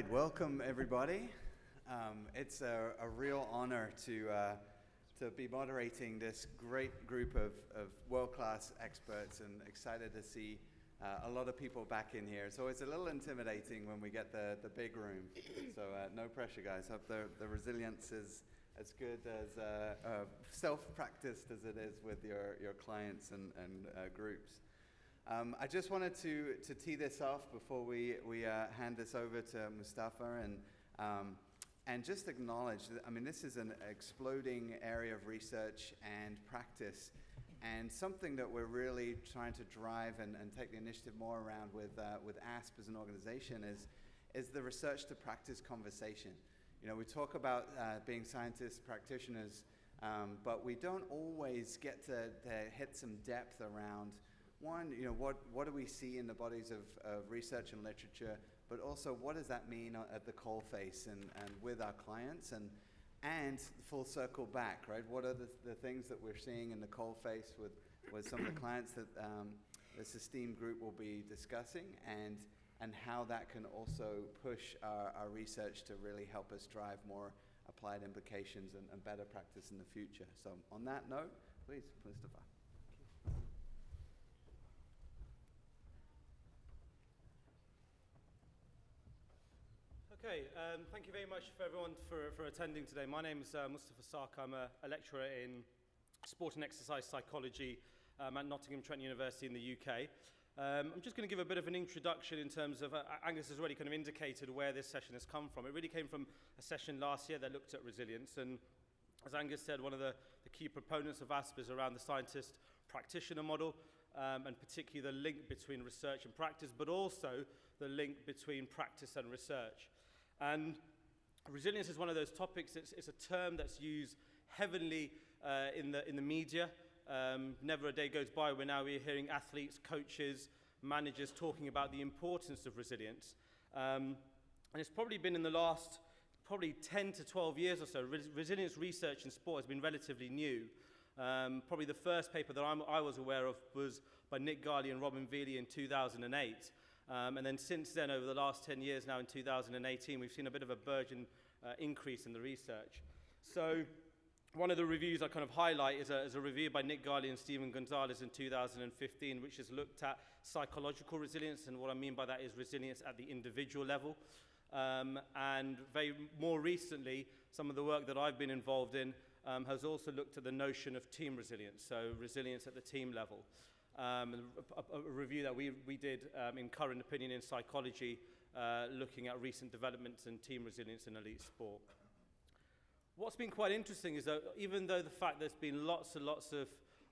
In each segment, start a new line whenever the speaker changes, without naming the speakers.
right, welcome everybody. It's a real honor to be moderating this great group of world-class experts, and excited to see a lot of people back in here. So it's a little intimidating when we get the big room. So no pressure, guys. Hope the resilience is as good as self-practiced as it is with your clients and groups. I just wanted to tee this off before we hand this over to Mustafa and just acknowledge that, I mean, this is an exploding area of research and practice, and something that we're really trying to drive and take the initiative more around with AASP as an organization is the research to practice conversation. You know, we talk about being scientists, practitioners, but we don't always get to hit some depth around, one, you know, what do we see in the bodies of research and literature, but also what does that mean at the coalface and with our clients, and full circle back, right? What are the things that we're seeing in the coalface with some of the clients that this esteemed group will be discussing, and how that can also push our research to really help us drive more applied implications and better practice in the future. So on that note, please, Mustafa.
Okay, thank you very much for everyone for attending today. My name is Mustafa Sarkar. I'm a lecturer in sport and exercise psychology at Nottingham, Trent University in the UK. I'm just going to give a bit of an introduction in terms of, Angus has already kind of indicated where this session has come from. It really came from a session last year that looked at resilience, and as Angus said, one of the key proponents of AASP is around the scientist-practitioner model, and particularly the link between research and practice, but also the link between practice and research. And resilience is one of those topics. It's a term that's used heavily in the media. Never a day goes by where now we're hearing athletes, coaches, managers talking about the importance of resilience. And it's probably been in the last 10 to 12 years or so. Resilience research in sport has been relatively new. Probably the first paper that I was aware of was by Nick Garley and Robin Veely in 2008. And then since then, over the last 10 years now in 2018, we've seen a bit of a burgeoning increase in the research. So one of the reviews I kind of highlight is a review by Nick Garley and Stephen Gonzalez in 2015, which has looked at psychological resilience, and what I mean by that is resilience at the individual level. And more recently, some of the work that I've been involved in has also looked at the notion of team resilience, so resilience at the team level. A review that we did in Current Opinion in Psychology, looking at recent developments in team resilience in elite sport. What's been quite interesting is that even though the fact there's been lots and lots of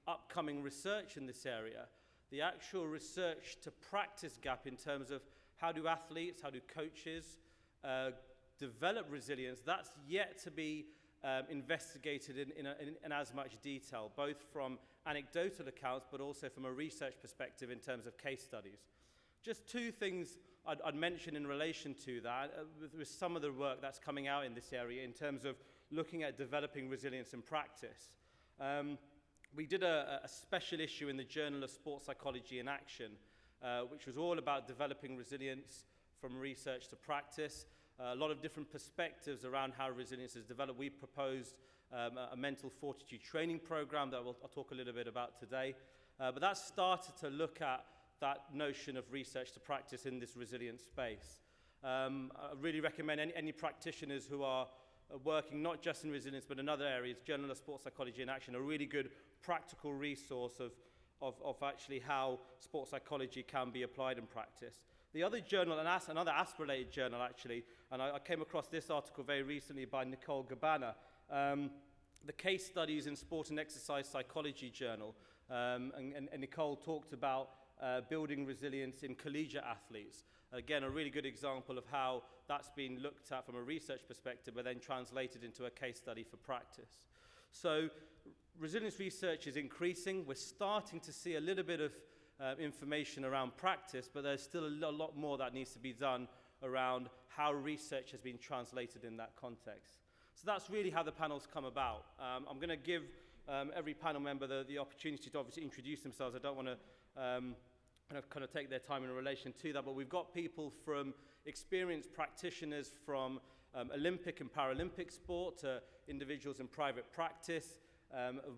upcoming research in this area, the actual research to practice gap in terms of how do athletes, how do coaches develop resilience, that's yet to be investigated in as much detail, both from anecdotal accounts but also from a research perspective in terms of case studies. Just two things I'd mention in relation to that, with some of the work that's coming out in this area in terms of looking at developing resilience in practice. We did a special issue in the Journal of Sports Psychology in Action, which was all about developing resilience from research to practice. A lot of different perspectives around how resilience is developed. We proposed a mental fortitude training program that I'll talk a little bit about today. But that started to look at that notion of research to practice in this resilience space. I really recommend any practitioners who are working not just in resilience but in other areas, Journal of Sports Psychology in Action, a really good practical resource of actually how sports psychology can be applied in practice. The other journal, another AASP-related journal actually, and I came across this article very recently by Nicole Gabana, the Case Studies in Sport and Exercise Psychology journal, and Nicole talked about building resilience in collegiate athletes. Again, a really good example of how that's been looked at from a research perspective, but then translated into a case study for practice. So resilience research is increasing. We're starting to see a little bit of information around practice, but there's still a lot more that needs to be done around how research has been translated in that context. So that's really how the panel's come about. I'm going to give every panel member the opportunity to obviously introduce themselves. I don't want to kind of take their time in relation to that, but we've got people from experienced practitioners from Olympic and Paralympic sport to individuals in private practice,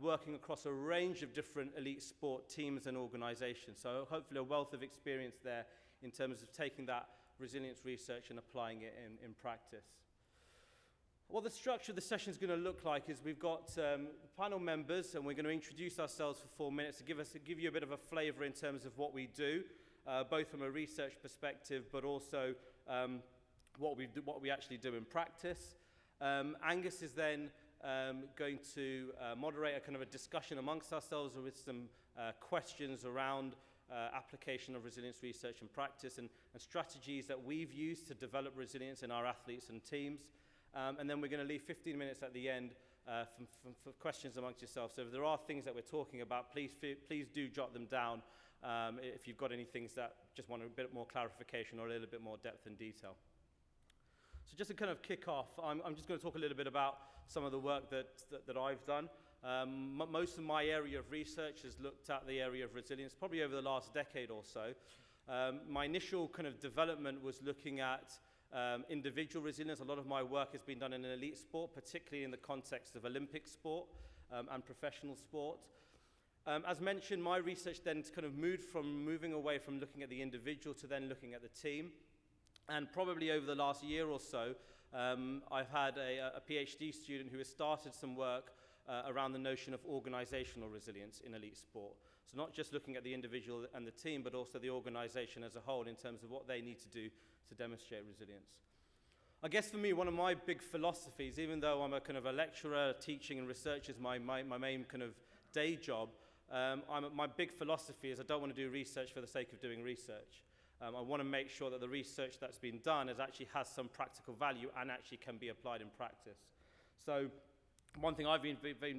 working across a range of different elite sport teams and organizations. So hopefully a wealth of experience there in terms of taking that resilience research and applying it in practice. What the structure of the session is going to look like is we've got panel members, and we're going to introduce ourselves for 4 minutes to give you a bit of a flavour in terms of what we do, both from a research perspective, but also what we actually do in practice. Angus is then going to moderate a kind of a discussion amongst ourselves with some questions around application of resilience research and practice and strategies that we've used to develop resilience in our athletes and teams. And then we're going to leave 15 minutes at the end for questions amongst yourselves. So if there are things that we're talking about, please do jot them down if you've got any things that just want a bit more clarification or a little bit more depth and detail. So just to kind of kick off, I'm just going to talk a little bit about some of the work that I've done. Most of my area of research has looked at the area of resilience, probably over the last decade or so. My initial kind of development was looking at individual resilience. A lot of my work has been done in elite sport, particularly in the context of Olympic sport and professional sport. As mentioned, my research then kind of moving away from looking at the individual to then looking at the team. And probably over the last year or so, I've had a PhD student who has started some work around the notion of organizational resilience in elite sport. So not just looking at the individual and the team, but also the organization as a whole in terms of what they need to do to demonstrate resilience. I guess for me, one of my big philosophies, even though I'm a kind of a lecturer, teaching and research is my main kind of day job, my big philosophy is I don't want to do research for the sake of doing research. I want to make sure that the research that's been done actually has some practical value and actually can be applied in practice. So one thing I've been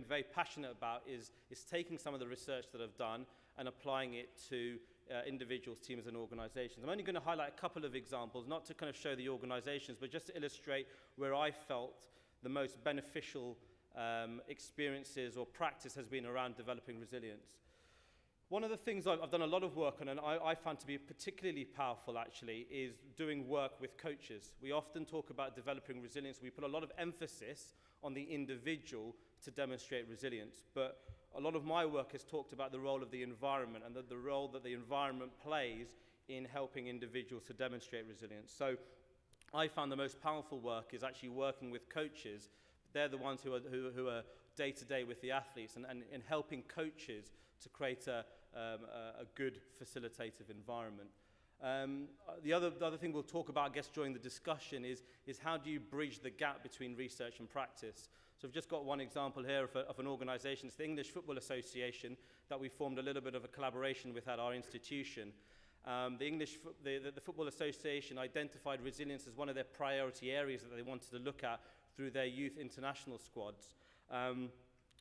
very passionate about is taking some of the research that I've done and applying it to individuals, teams, and organizations. I'm only going to highlight a couple of examples, not to kind of show the organizations, but just to illustrate where I felt the most beneficial experiences or practice has been around developing resilience. One of the things I've done a lot of work on, and I found to be particularly powerful actually, is doing work with coaches. We often talk about developing resilience. We put a lot of emphasis on the individual to demonstrate resilience, but a lot of my work has talked about the role of the environment and the role that the environment plays in helping individuals to demonstrate resilience. So I found the most powerful work is actually working with coaches. They're the ones who are day-to-day with the athletes and helping coaches to create a good facilitative environment. The other thing we'll talk about, I guess, during the discussion is how do you bridge the gap between research and practice? So I've just got one example here of an organisation. It's the English Football Association that we formed a little bit of a collaboration with at our institution. The Football Association identified resilience as one of their priority areas that they wanted to look at through their youth international squads. And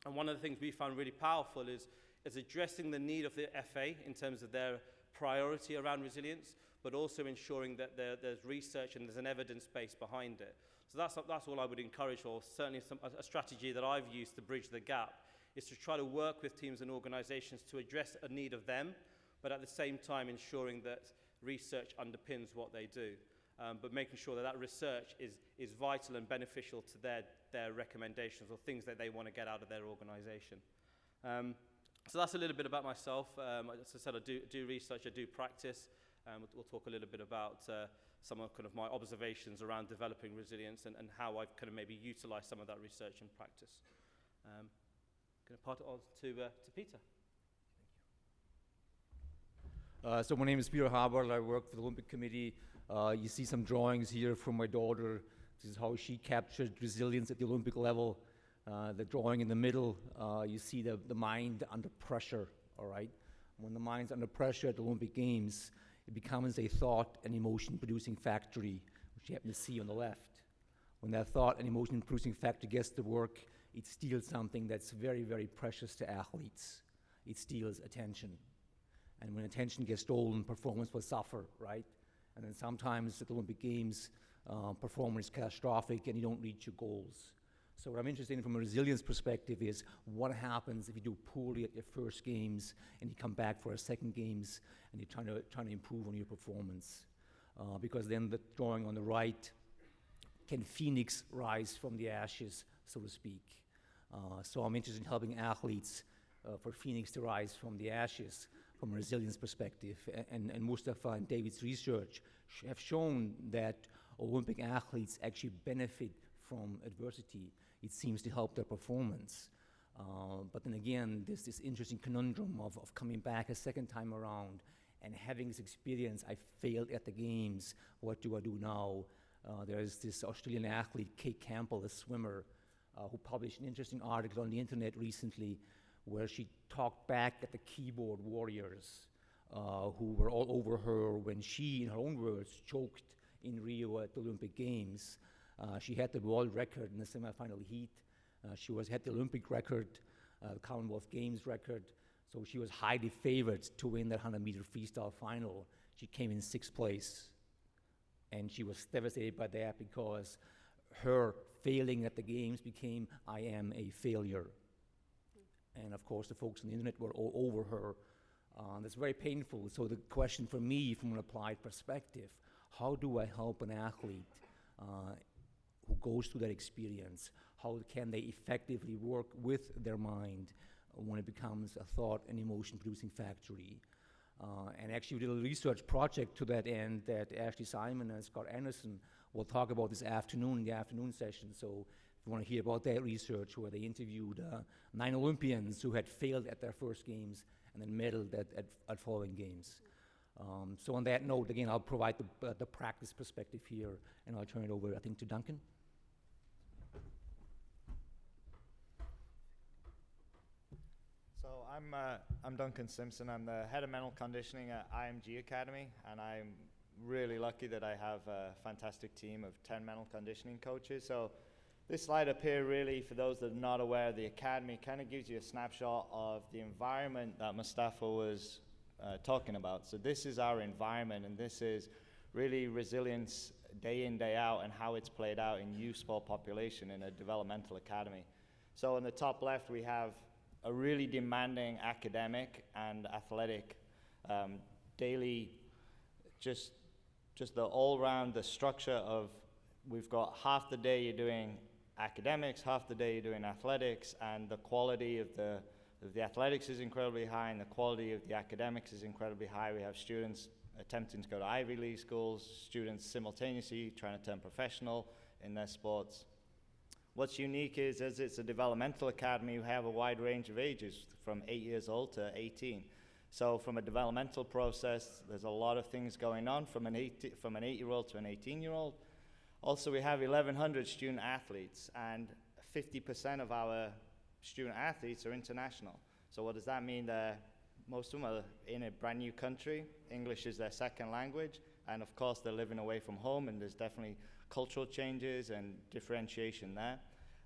one of the things we found really powerful is addressing the need of the FA in terms of their priority around resilience, but also ensuring that there's research and there's an evidence base behind it. So that's all I would encourage, or certainly a strategy that I've used to bridge the gap, is to try to work with teams and organizations to address a need of them, but at the same time ensuring that research underpins what they do, but making sure that research is vital and beneficial to their recommendations or things that they want to get out of their organization. So that's a little bit about myself. As I said, I do research, I do practice. We'll talk a little bit about some of kind of my observations around developing resilience and how I've kind of maybe utilized some of that research in practice. I'm going to pass it on to Peter.
So my name is Peter Haberl. I work for the Olympic Committee. You see some drawings here from my daughter. This is how she captured resilience at the Olympic level. The drawing in the middle, you see the mind under pressure, all right? When the mind's under pressure at the Olympic Games, it becomes a thought and emotion-producing factory, which you happen to see on the left. When that thought and emotion-producing factory gets to work, it steals something that's very, very precious to athletes. It steals attention. And when attention gets stolen, performance will suffer, right? And then sometimes at the Olympic Games, performance is catastrophic and you don't reach your goals. So what I'm interested in from a resilience perspective is what happens if you do poorly at your first games and you come back for a second games and you're trying to improve on your performance. because then the drawing on the right, can Phoenix rise from the ashes, so to speak? So I'm interested in helping athletes for Phoenix to rise from the ashes from a resilience perspective. And Mustafa and David's research have shown that Olympic athletes actually benefit from adversity. It seems to help their performance. But then again, there's this interesting conundrum of coming back a second time around and having this experience, I failed at the games, what do I do now? There's this Australian athlete, Campbell, a swimmer, who published an interesting article on the internet recently where she talked back at the keyboard warriors who were all over her when she, in her own words, choked in Rio at the Olympic Games. She had the world record in the semifinal heat. She had the Olympic record, Commonwealth Games record, so she was highly favored to win that 100-meter freestyle final. She came in 6th place, and she was devastated by that because her failing at the games became, I am a failure. And of course, the folks on the internet were all over her. That's very painful. So the question for me, from an applied perspective, how do I help an athlete who goes through that experience? How can they effectively work with their mind when it becomes a thought and emotion producing factory? And actually we did a research project to that end that Ashley Simon and Scott Anderson will talk about this afternoon in the afternoon session. So if you want to hear about that research, where they interviewed 9 Olympians who had failed at their first games and then medaled at following games. So on that note, again, I'll provide the practice perspective here, and I'll turn it over, I think, to Duncan.
So I'm Duncan Simpson. I'm the head of mental conditioning at IMG Academy, and I'm really lucky that I have a fantastic team of 10 mental conditioning coaches. So this slide up here, really, for those that are not aware of the Academy, kind of gives you a snapshot of the environment that Mustafa was talking about. So this is our environment, and this is really resilience day in, day out, and how it's played out in youth sport population in a developmental academy. So on the top left, we have a really demanding academic and athletic daily, just the all-round, the structure of, we've got half the day you're doing academics, half the day you're doing athletics, and the quality of the athletics is incredibly high, and the quality of the academics is incredibly high. We have students attempting to go to Ivy League schools, students simultaneously trying to turn professional in their sports. What's unique is, as it's a developmental academy, we have a wide range of ages, from 8 years old to 18. So from a developmental process, there's a lot of things going on from an 8-year-old to an 18-year-old. Also, we have 1,100 student athletes, and 50% of our student athletes are international. So what does that mean? Most of them are in a brand new country. English is their second language, and of course they're living away from home, and there's definitely cultural changes and differentiation there.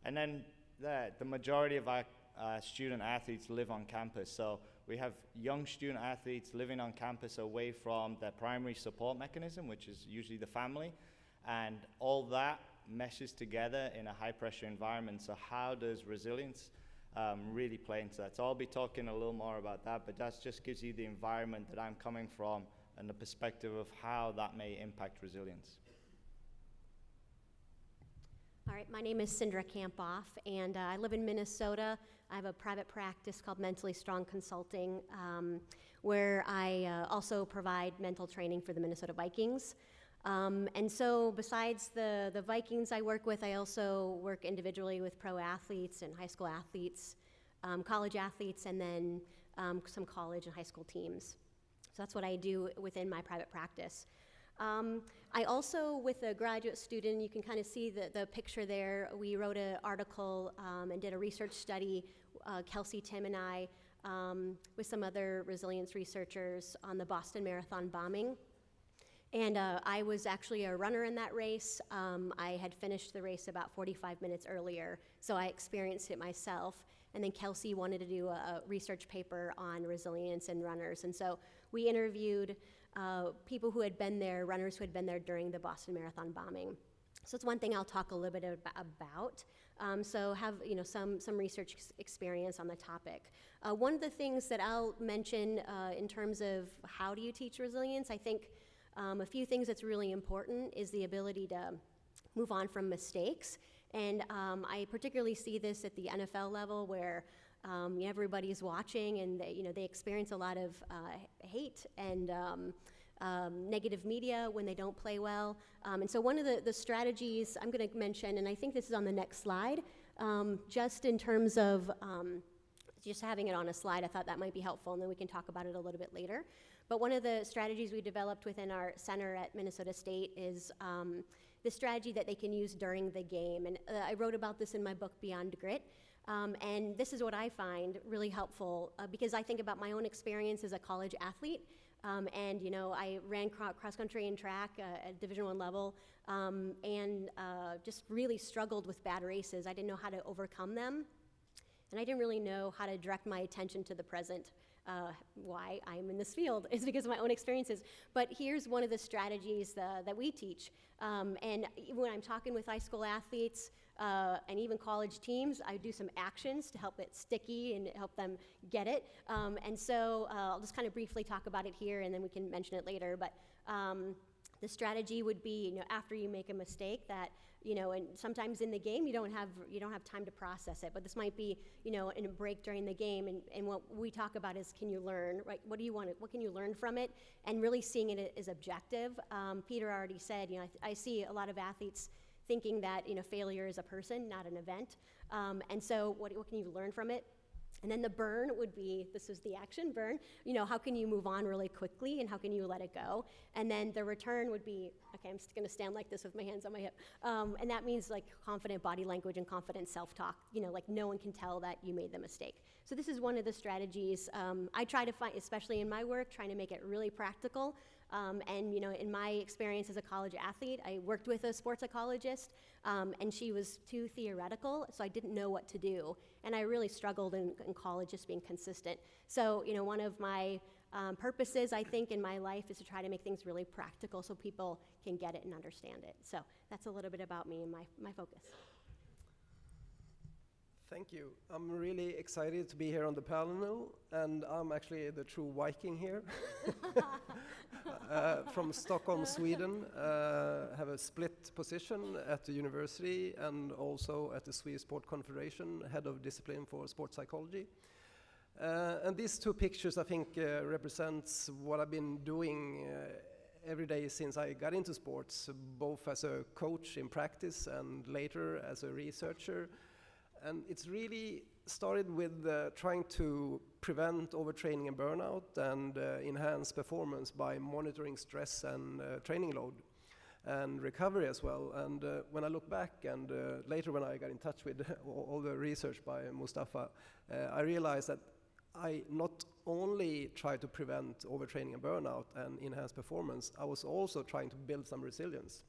And then the majority of our student athletes live on campus. So we have young student athletes living on campus away from their primary support mechanism, which is usually the family, and all that meshes together in a high-pressure environment. So how does resilience really play into that? So I'll be talking a little more about that, but that just gives you the environment that I'm coming from and the perspective of how that may impact resilience.
All right, my name is Cindra Kamphoff, and I live in Minnesota. I have a private practice called Mentally Strong Consulting, where I also provide mental training for the Minnesota Vikings. And so besides the Vikings I work with, I also work individually with pro athletes and high school athletes, college athletes, and then some college and high school teams. So that's what I do within my private practice. I also, with a graduate student, you can kind of see the picture there. We wrote an article and did a research study, Kelsey, Tim, and I, with some other resilience researchers on the Boston Marathon bombing. And I was actually a runner in that race. I had finished the race about 45 minutes earlier, so I experienced it myself. And then Kelsey wanted to do a research paper on resilience in runners. And so we interviewed people who had been there, runners who had been there during the Boston Marathon bombing. So it's one thing I'll talk a little bit about. So have some research experience on the topic. One of the things that I'll mention in terms of how do you teach resilience, I think A few things that's really important is the ability to move on from mistakes. And I particularly see this at the NFL level where everybody's watching and they experience a lot of hate and negative media when they don't play well. And so one of the strategies I'm going to mention, and I think this is on the next slide, just in terms of just having it on a slide, I thought that might be helpful, and then we can talk about it a little bit later. But one of the strategies we developed within our center at Minnesota State is the strategy that they can use during the game. And I wrote about this in my book, Beyond Grit. And this is what I find really helpful because I think about my own experience as a college athlete. And I ran cross country and track at Division I level and just really struggled with bad races. I didn't know how to overcome them. And I didn't really know how to direct my attention to the present. Why I'm in this field is because of my own experiences. But here's one of the strategies that we teach. And when I'm talking with high school athletes and even college teams, I do some actions to help it sticky and help them get it. And so I'll just kind of briefly talk about it here, and then we can mention it later. But the strategy would be, after you make a mistake that, and sometimes in the game you don't have time to process it. But this might be, in a break during the game, and what we talk about is, can you learn, right? What can you learn from it? And really seeing it as objective. Peter already said, I see a lot of athletes thinking that, failure is a person, not an event. And so what can you learn from it? And then the burn would be, this is the action burn, how can you move on really quickly and how can you let it go? And then the return would be, okay, I'm just gonna stand like this with my hands on my hip. And that means like confident body language and confident self-talk, like no one can tell that you made the mistake. So this is one of the strategies I try to find, especially in my work, trying to make it really practical. And in my experience as a college athlete, I worked with a sports psychologist, and she was too theoretical, so I didn't know what to do. And I really struggled in college just being consistent. So, one of my purposes, I think, in my life is to try to make things really practical so people can get it and understand it. So that's a little bit about me and my focus.
Thank you. I'm really excited to be here on the panel, and I'm actually the true Viking here. From Stockholm, Sweden. Have a split position at the university and also at the Swedish Sport Confederation, head of discipline for sports psychology. And these two pictures, I think, represents what I've been doing every day since I got into sports, both as a coach in practice and later as a researcher. And it's really started with trying to prevent overtraining and burnout and enhance performance by monitoring stress and training load and recovery as well. And when I look back and later when I got in touch with all the research by Mustafa, I realized that I not only tried to prevent overtraining and burnout and enhance performance, I was also trying to build some resilience.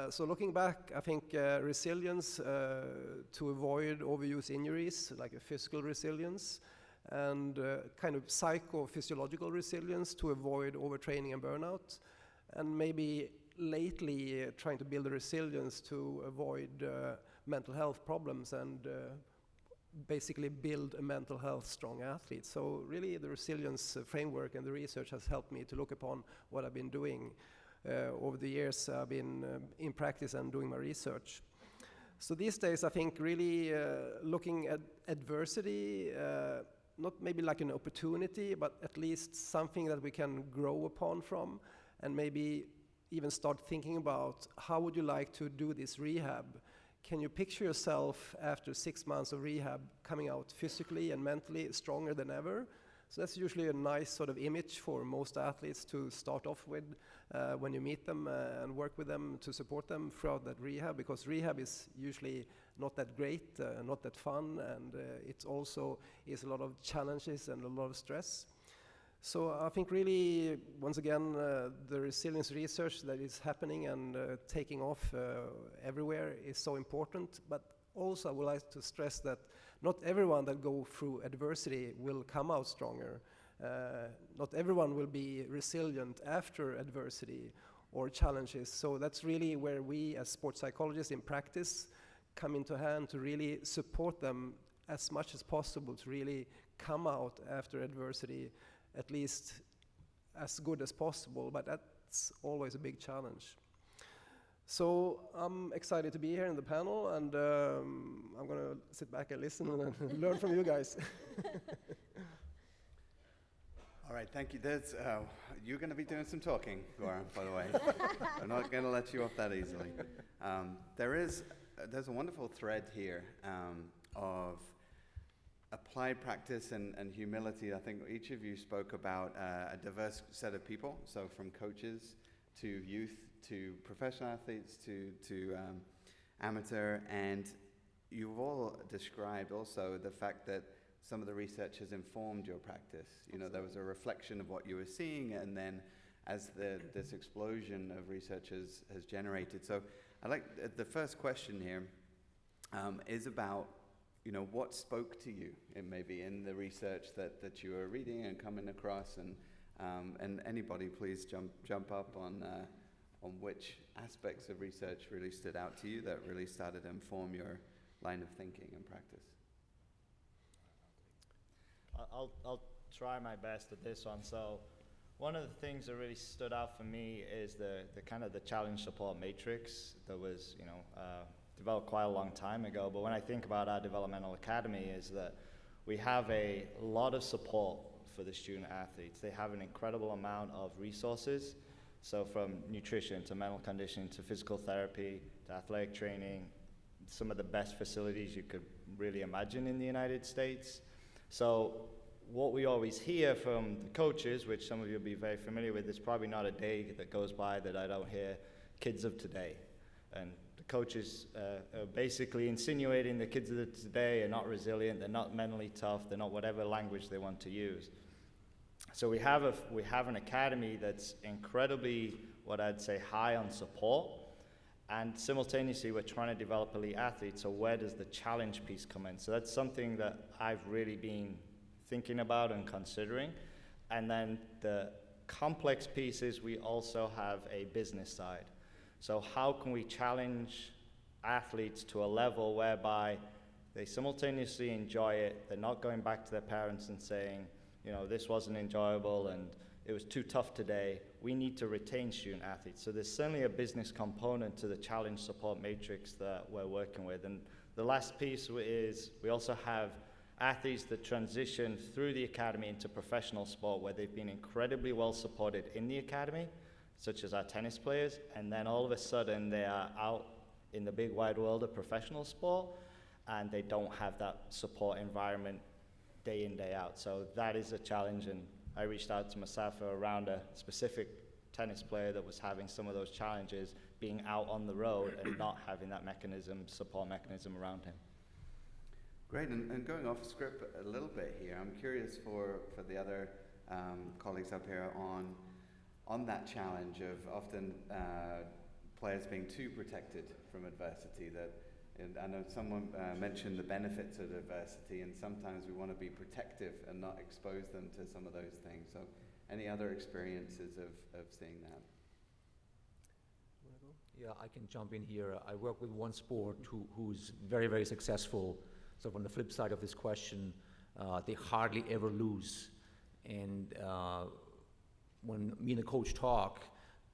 So looking back, I think resilience to avoid overuse injuries, like a physical resilience, and kind of psychophysiological resilience to avoid overtraining and burnout, and maybe lately trying to build a resilience to avoid mental health problems and basically build a mental health strong athlete. So really the resilience framework and the research has helped me to look upon what I've been doing over the years I've been in practice and doing my research. So these days I think really looking at adversity, not maybe like an opportunity, but at least something that we can grow upon from, and maybe even start thinking about how would you like to do this rehab? Can you picture yourself after 6 months of rehab coming out physically and mentally stronger than ever? So that's usually a nice sort of image for most athletes to start off with when you meet them and work with them to support them throughout that rehab, because rehab is usually not that great, not that fun, and it also is a lot of challenges and a lot of stress. So I think really, once again, the resilience research that is happening and taking off everywhere is so important, but also I would like to stress that not everyone that go through adversity will come out stronger. Not everyone will be resilient after adversity or challenges. So that's really where we as sports psychologists in practice come into hand to really support them as much as possible to really come out after adversity at least as good as possible. But That's always a big challenge. So I'm excited to be here in the panel, and I'm going to sit back and listen and learn from you guys.
All right, thank you. You're going to be doing some talking, Göran, by the way. I'm not going to let you off that easily. There's a wonderful thread here of applied practice and humility. I think each of you spoke about a diverse set of people, so from coaches to youth to professional athletes to amateur, and you've all described also the fact that some of the research has informed your practice. You know, there was a reflection of what you were seeing, and then as this explosion of research has generated. So I like the first question here is about, you know, what spoke to you maybe in the research that you were reading and coming across, and anybody please jump up on which aspects of research really stood out to you that really started to inform your line of thinking and practice.
I'll try my best at this one. So one of the things that really stood out for me is the kind of the challenge support matrix that was, you know, developed quite a long time ago. But when I think about our developmental academy, is that we have a lot of support for the student athletes. They have an incredible amount of resources. So from nutrition to mental conditioning to physical therapy to athletic training, some of the best facilities you could really imagine in the United States. So what we always hear from the coaches, which some of you will be very familiar with, there's probably not a day that goes by that I don't hear kids of today. And the coaches are basically insinuating the kids of today are not resilient, they're not mentally tough, they're not whatever language they want to use. So we have an academy that's incredibly, what I'd say, high on support, and simultaneously we're trying to develop elite athletes. So where does the challenge piece come in? So that's something that I've really been thinking about and considering. And then the complex piece is we also have a business side. So how can we challenge athletes to a level whereby they simultaneously enjoy it, they're not going back to their parents and saying, you know, this wasn't enjoyable and it was too tough today. We need to retain student athletes. So there's certainly a business component to the challenge support matrix that we're working with. And the last piece is we also have athletes that transition through the academy into professional sport, where they've been incredibly well supported in the academy, such as our tennis players, and then all of a sudden they are out in the big wide world of professional sport, and they don't have that support environment day in, day out. So that is a challenge, and I reached out to Mustafa around a specific tennis player that was having some of those challenges, being out on the road and not having that support mechanism around him.
Great, and going off script a little bit here, I'm curious for the other colleagues up here on that challenge of often players being too protected from adversity. And I know someone mentioned the benefits of adversity, and sometimes we want to be protective and not expose them to some of those things. So any other experiences of seeing that?
Yeah, I can jump in here. I work with one sport who's very, very successful. So on the flip side of this question, they hardly ever lose. And when me and the coach talk,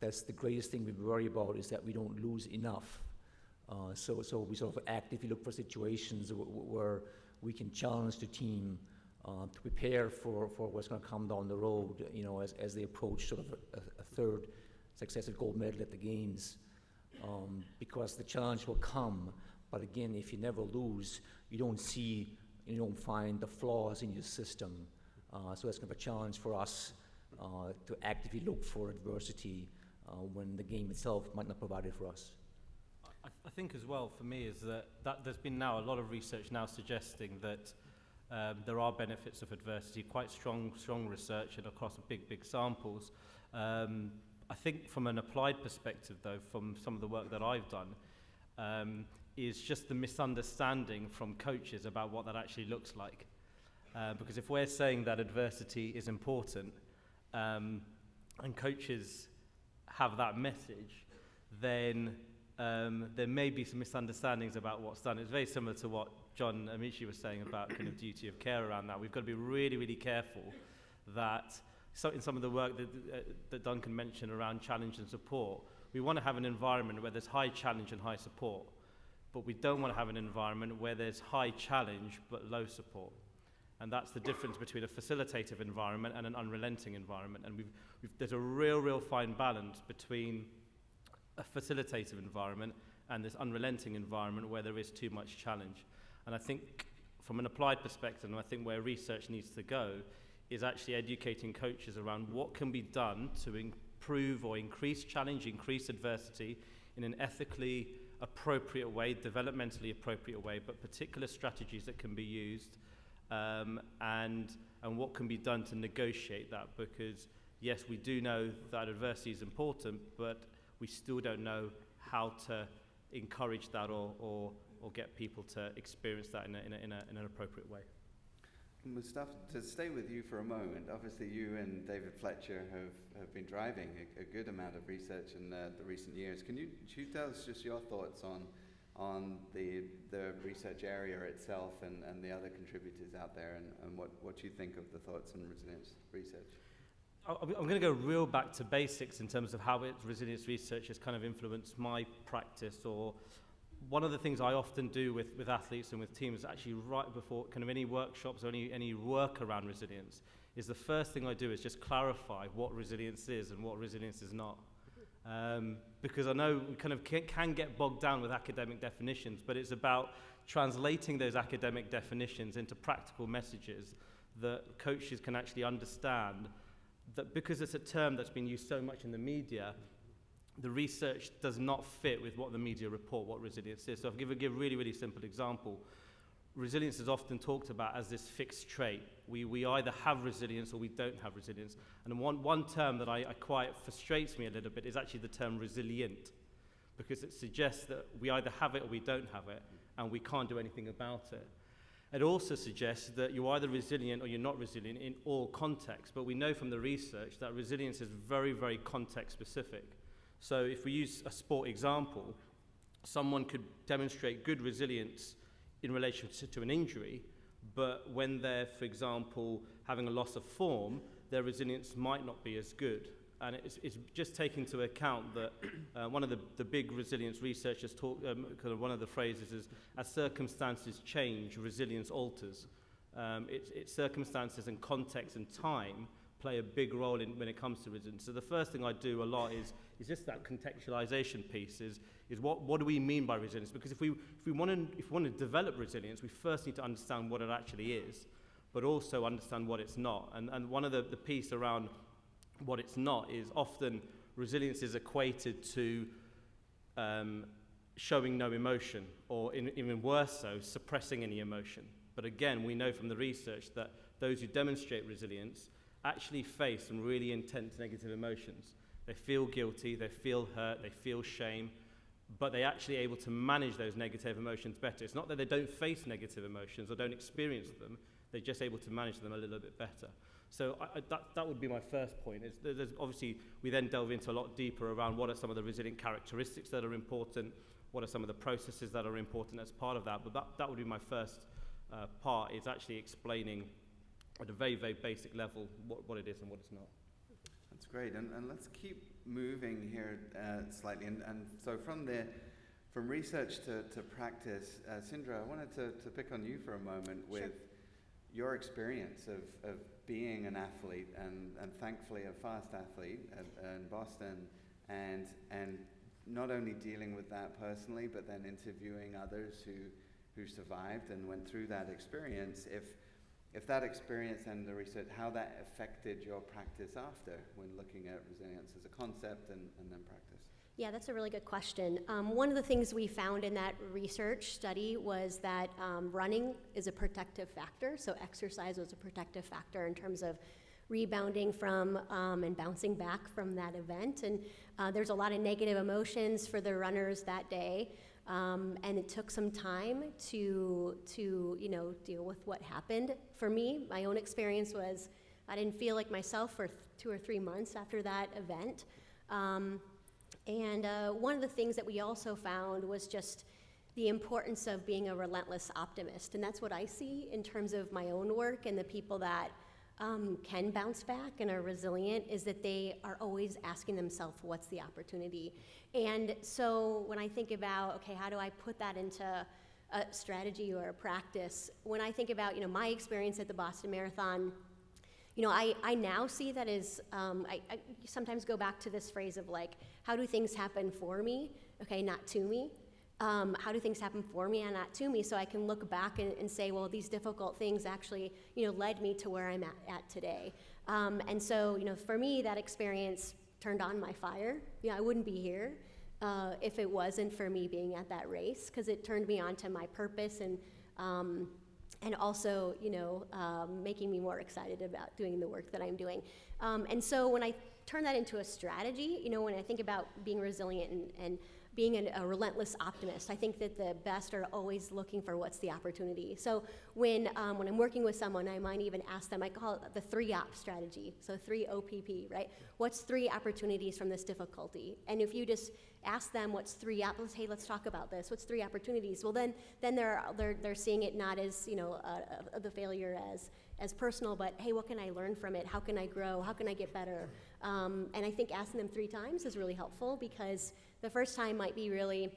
that's the greatest thing we worry about, is that we don't lose enough. So we sort of actively look for situations where we can challenge the team to prepare for what's going to come down the road, you know, as they approach sort of a third successive gold medal at the games. Because the challenge will come, but again, if you never lose, you don't find the flaws in your system. So that's kind of a challenge for us to actively look for adversity when the game itself might not provide it for us.
I think as well for me is that there's been now a lot of research now suggesting that there are benefits of adversity, quite strong research and across big samples. I think from an applied perspective though, from some of the work that I've done, is just the misunderstanding from coaches about what that actually looks like. Because if we're saying that adversity is important, and coaches have that message, then there may be some misunderstandings about what's done. It's very similar to what John Amici was saying about kind of duty of care around that. We've got to be really, really careful that in some of the work that Duncan mentioned around challenge and support, we want to have an environment where there's high challenge and high support, but we don't want to have an environment where there's high challenge but low support. And that's the difference between a facilitative environment and an unrelenting environment. And there's a real fine balance between a facilitative environment and this unrelenting environment where there is too much challenge. And I think from an applied perspective, and I think where research needs to go, is actually educating coaches around what can be done to improve or increase challenge, increase adversity in an ethically appropriate way, developmentally appropriate way, but particular strategies that can be used, and what can be done to negotiate that. Because yes, we do know that adversity is important, but we still don't know how to encourage that or get people to experience that in an appropriate way.
Mustafa, to stay with you for a moment, obviously you and David Fletcher have been driving a good amount of research in the recent years. Can you tell us just your thoughts on the research area itself and the other contributors out there, and what you think of the thoughts on resilience research?
I'm going to go real back to basics in terms of how resilience research has kind of influenced my practice. Or one of the things I often do with athletes and with teams, actually right before kind of any workshops or any work around resilience, is the first thing I do is just clarify what resilience is and what resilience is not. Because I know we kind of can get bogged down with academic definitions, but it's about translating those academic definitions into practical messages that coaches can actually understand, that because it's a term that's been used so much in the media, the research does not fit with what the media report what resilience is. So I'll give a really simple example. Resilience is often talked about as this fixed trait. We either have resilience or we don't have resilience. And one term that I quite frustrates me a little bit is actually the term resilient, because it suggests that we either have it or we don't have it, and we can't do anything about it. It also suggests that you're either resilient or you're not resilient in all contexts, but we know from the research that resilience is very context specific. So if we use a sport example, someone could demonstrate good resilience in relation to an injury, but when they're, for example, having a loss of form, their resilience might not be as good. And it's just taking into account that one of the big resilience researchers talk, kind of one of the phrases is, as circumstances change, resilience alters. It's circumstances and context and time play a big role when it comes to resilience. So the first thing I do a lot is just that contextualization piece, is what do we mean by resilience? Because if we want to develop resilience, we first need to understand what it actually is, but also understand what it's not. And one of the piece around what it's not is often resilience is equated to showing no emotion, or even worse so, suppressing any emotion. But again, we know from the research that those who demonstrate resilience actually face some really intense negative emotions. They feel guilty, they feel hurt, they feel shame, but they're actually able to manage those negative emotions better. It's not that they don't face negative emotions or don't experience them, they're just able to manage them a little bit better. So that would be my first point. There's obviously, we then delve into a lot deeper around what are some of the resilient characteristics that are important, what are some of the processes that are important as part of that. But that would be my first part, is actually explaining at a very basic level what it is and what it's not.
That's great. And let's keep moving here slightly. And so from research to practice, Cindra, I wanted to pick on you for a moment with
Sure.
your experience of being an athlete, and thankfully a fast athlete in Boston, and not only dealing with that personally, but then interviewing others who survived and went through that experience. If that experience and the research, how that affected your practice after, when looking at resilience as a concept and then practice?
Yeah, that's a really good question. One of the things we found in that research study was that running is a protective factor. So exercise was a protective factor in terms of rebounding from and bouncing back from that event. And there's a lot of negative emotions for the runners that day. And it took some time to deal with what happened. For me, my own experience was I didn't feel like myself for 2 or 3 months after that event. And one of the things that we also found was just the importance of being a relentless optimist. And that's what I see in terms of my own work and the people that can bounce back and are resilient is that they are always asking themselves, what's the opportunity? And so when I think about, okay, how do I put that into a strategy or a practice? When I think about, my experience at the Boston Marathon, I now see that as, I sometimes go back to this phrase of like, how do things happen for me? Okay, not to me. How do things happen for me and not to me? So I can look back and say, well, these difficult things actually, led me to where I'm at today. And so, for me, that experience turned on my fire. I wouldn't be here if it wasn't for me being at that race, because it turned me on to my purpose and also, making me more excited about doing the work that I'm doing. And so when I turn that into a strategy, when I think about being resilient and being a relentless optimist, I think that the best are always looking for what's the opportunity. So when I'm working with someone, I might even ask them, I call it the 3-OP strategy, so 3 OPP, right? What's 3 opportunities from this difficulty? And if you just ask them what's 3 hey, let's talk about this, what's 3 opportunities? Well, then they're seeing it not as, the failure as personal, but hey, what can I learn from it? How can I grow? How can I get better? And I think asking them 3 times is really helpful, because the first time might be really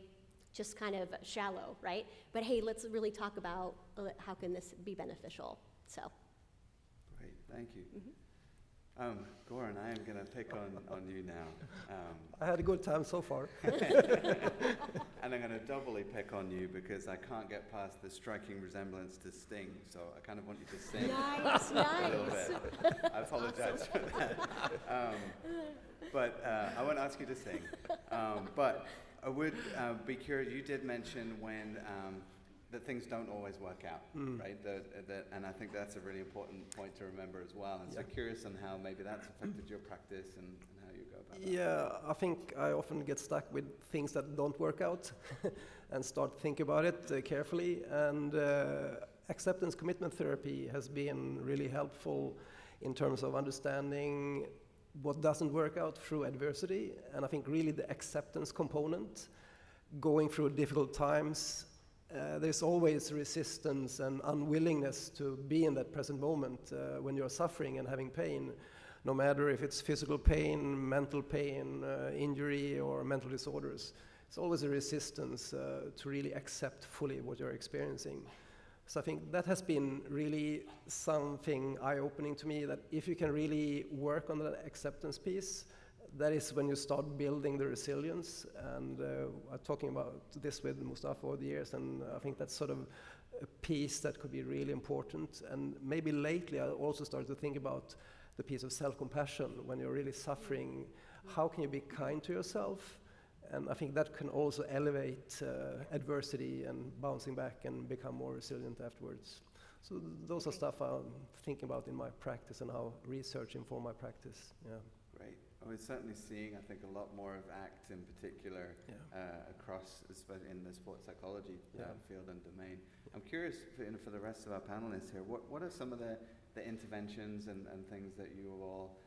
just kind of shallow, right? But hey, let's really talk about how can this be beneficial. So.
Great, thank you. Göran, I am going to pick on you now.
I had a good time so far.
And I'm going to doubly pick on you because I can't get past the striking resemblance to Sting, so I kind of want you to sing
Nice.
a little bit. I apologize for that. But I won't ask you to sing. But I would be curious, you did mention when that things don't always work out, right? And I think that's a really important point to remember as well. And so curious on how maybe that's affected your practice and how you go about that.
Yeah, I think I often get stuck with things that don't work out and start thinking about it carefully. And acceptance commitment therapy has been really helpful in terms of understanding what doesn't work out through adversity. And I think really the acceptance component, going through difficult times, there's always resistance and unwillingness to be in that present moment when you're suffering and having pain, no matter if it's physical pain, mental pain, injury, or mental disorders. It's always a resistance to really accept fully what you're experiencing. So I think that has been really something eye-opening to me, that if you can really work on that acceptance piece, that is when you start building the resilience. And I'm talking about this with Mustafa over the years, and I think that's sort of a piece that could be really important. And maybe lately I also started to think about the piece of self-compassion. When you're really suffering, how can you be kind to yourself? And I think that can also elevate adversity and bouncing back and become more resilient afterwards. So those are stuff I'm thinking about in my practice and how research informs my practice. Yeah.
Great. We're certainly seeing, I think, a lot more of ACT in particular across, especially in the sports psychology field and domain. I'm curious for the rest of our panelists here, what are some of the interventions and things that you have all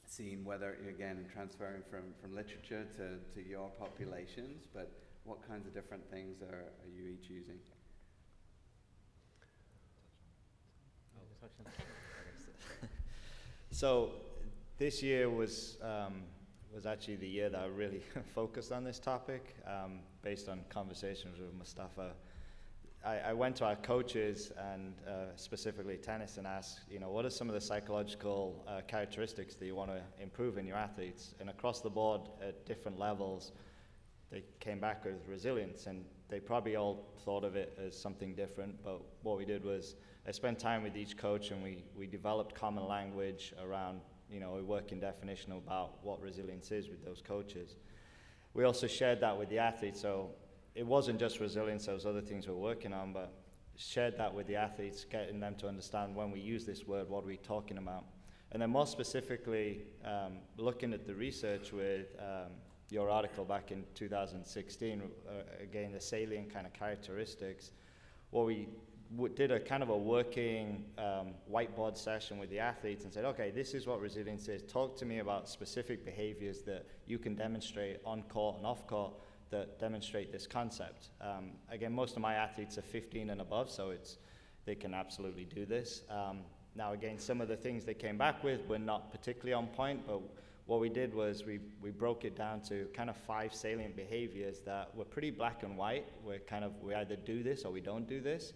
seen, whether, again, transferring from literature to your populations, but what kinds of different things are you each using?
So this year was actually the year that I really focused on this topic, based on conversations with Mustafa. I went to our coaches and specifically tennis and asked, what are some of the psychological characteristics that you want to improve in your athletes? And across the board at different levels, they came back with resilience, and they probably all thought of it as something different. But what we did was I spent time with each coach, and we developed common language around, a working definition about what resilience is with those coaches. We also shared that with the athletes, so it wasn't just resilience, there was other things we're working on, but shared that with the athletes, getting them to understand when we use this word, what are we talking about? And then more specifically, looking at the research with your article back in 2016, again, the salient kind of characteristics, what we did a kind of a working whiteboard session with the athletes and said, okay, this is what resilience is. Talk to me about specific behaviors that you can demonstrate on court and off court that demonstrate this concept. Again, most of my athletes are 15 and above, so they can absolutely do this. Now again, some of the things they came back with were not particularly on point, but what we did was we broke it down to kind of 5 salient behaviors that were pretty black and white. We either do this or we don't do this.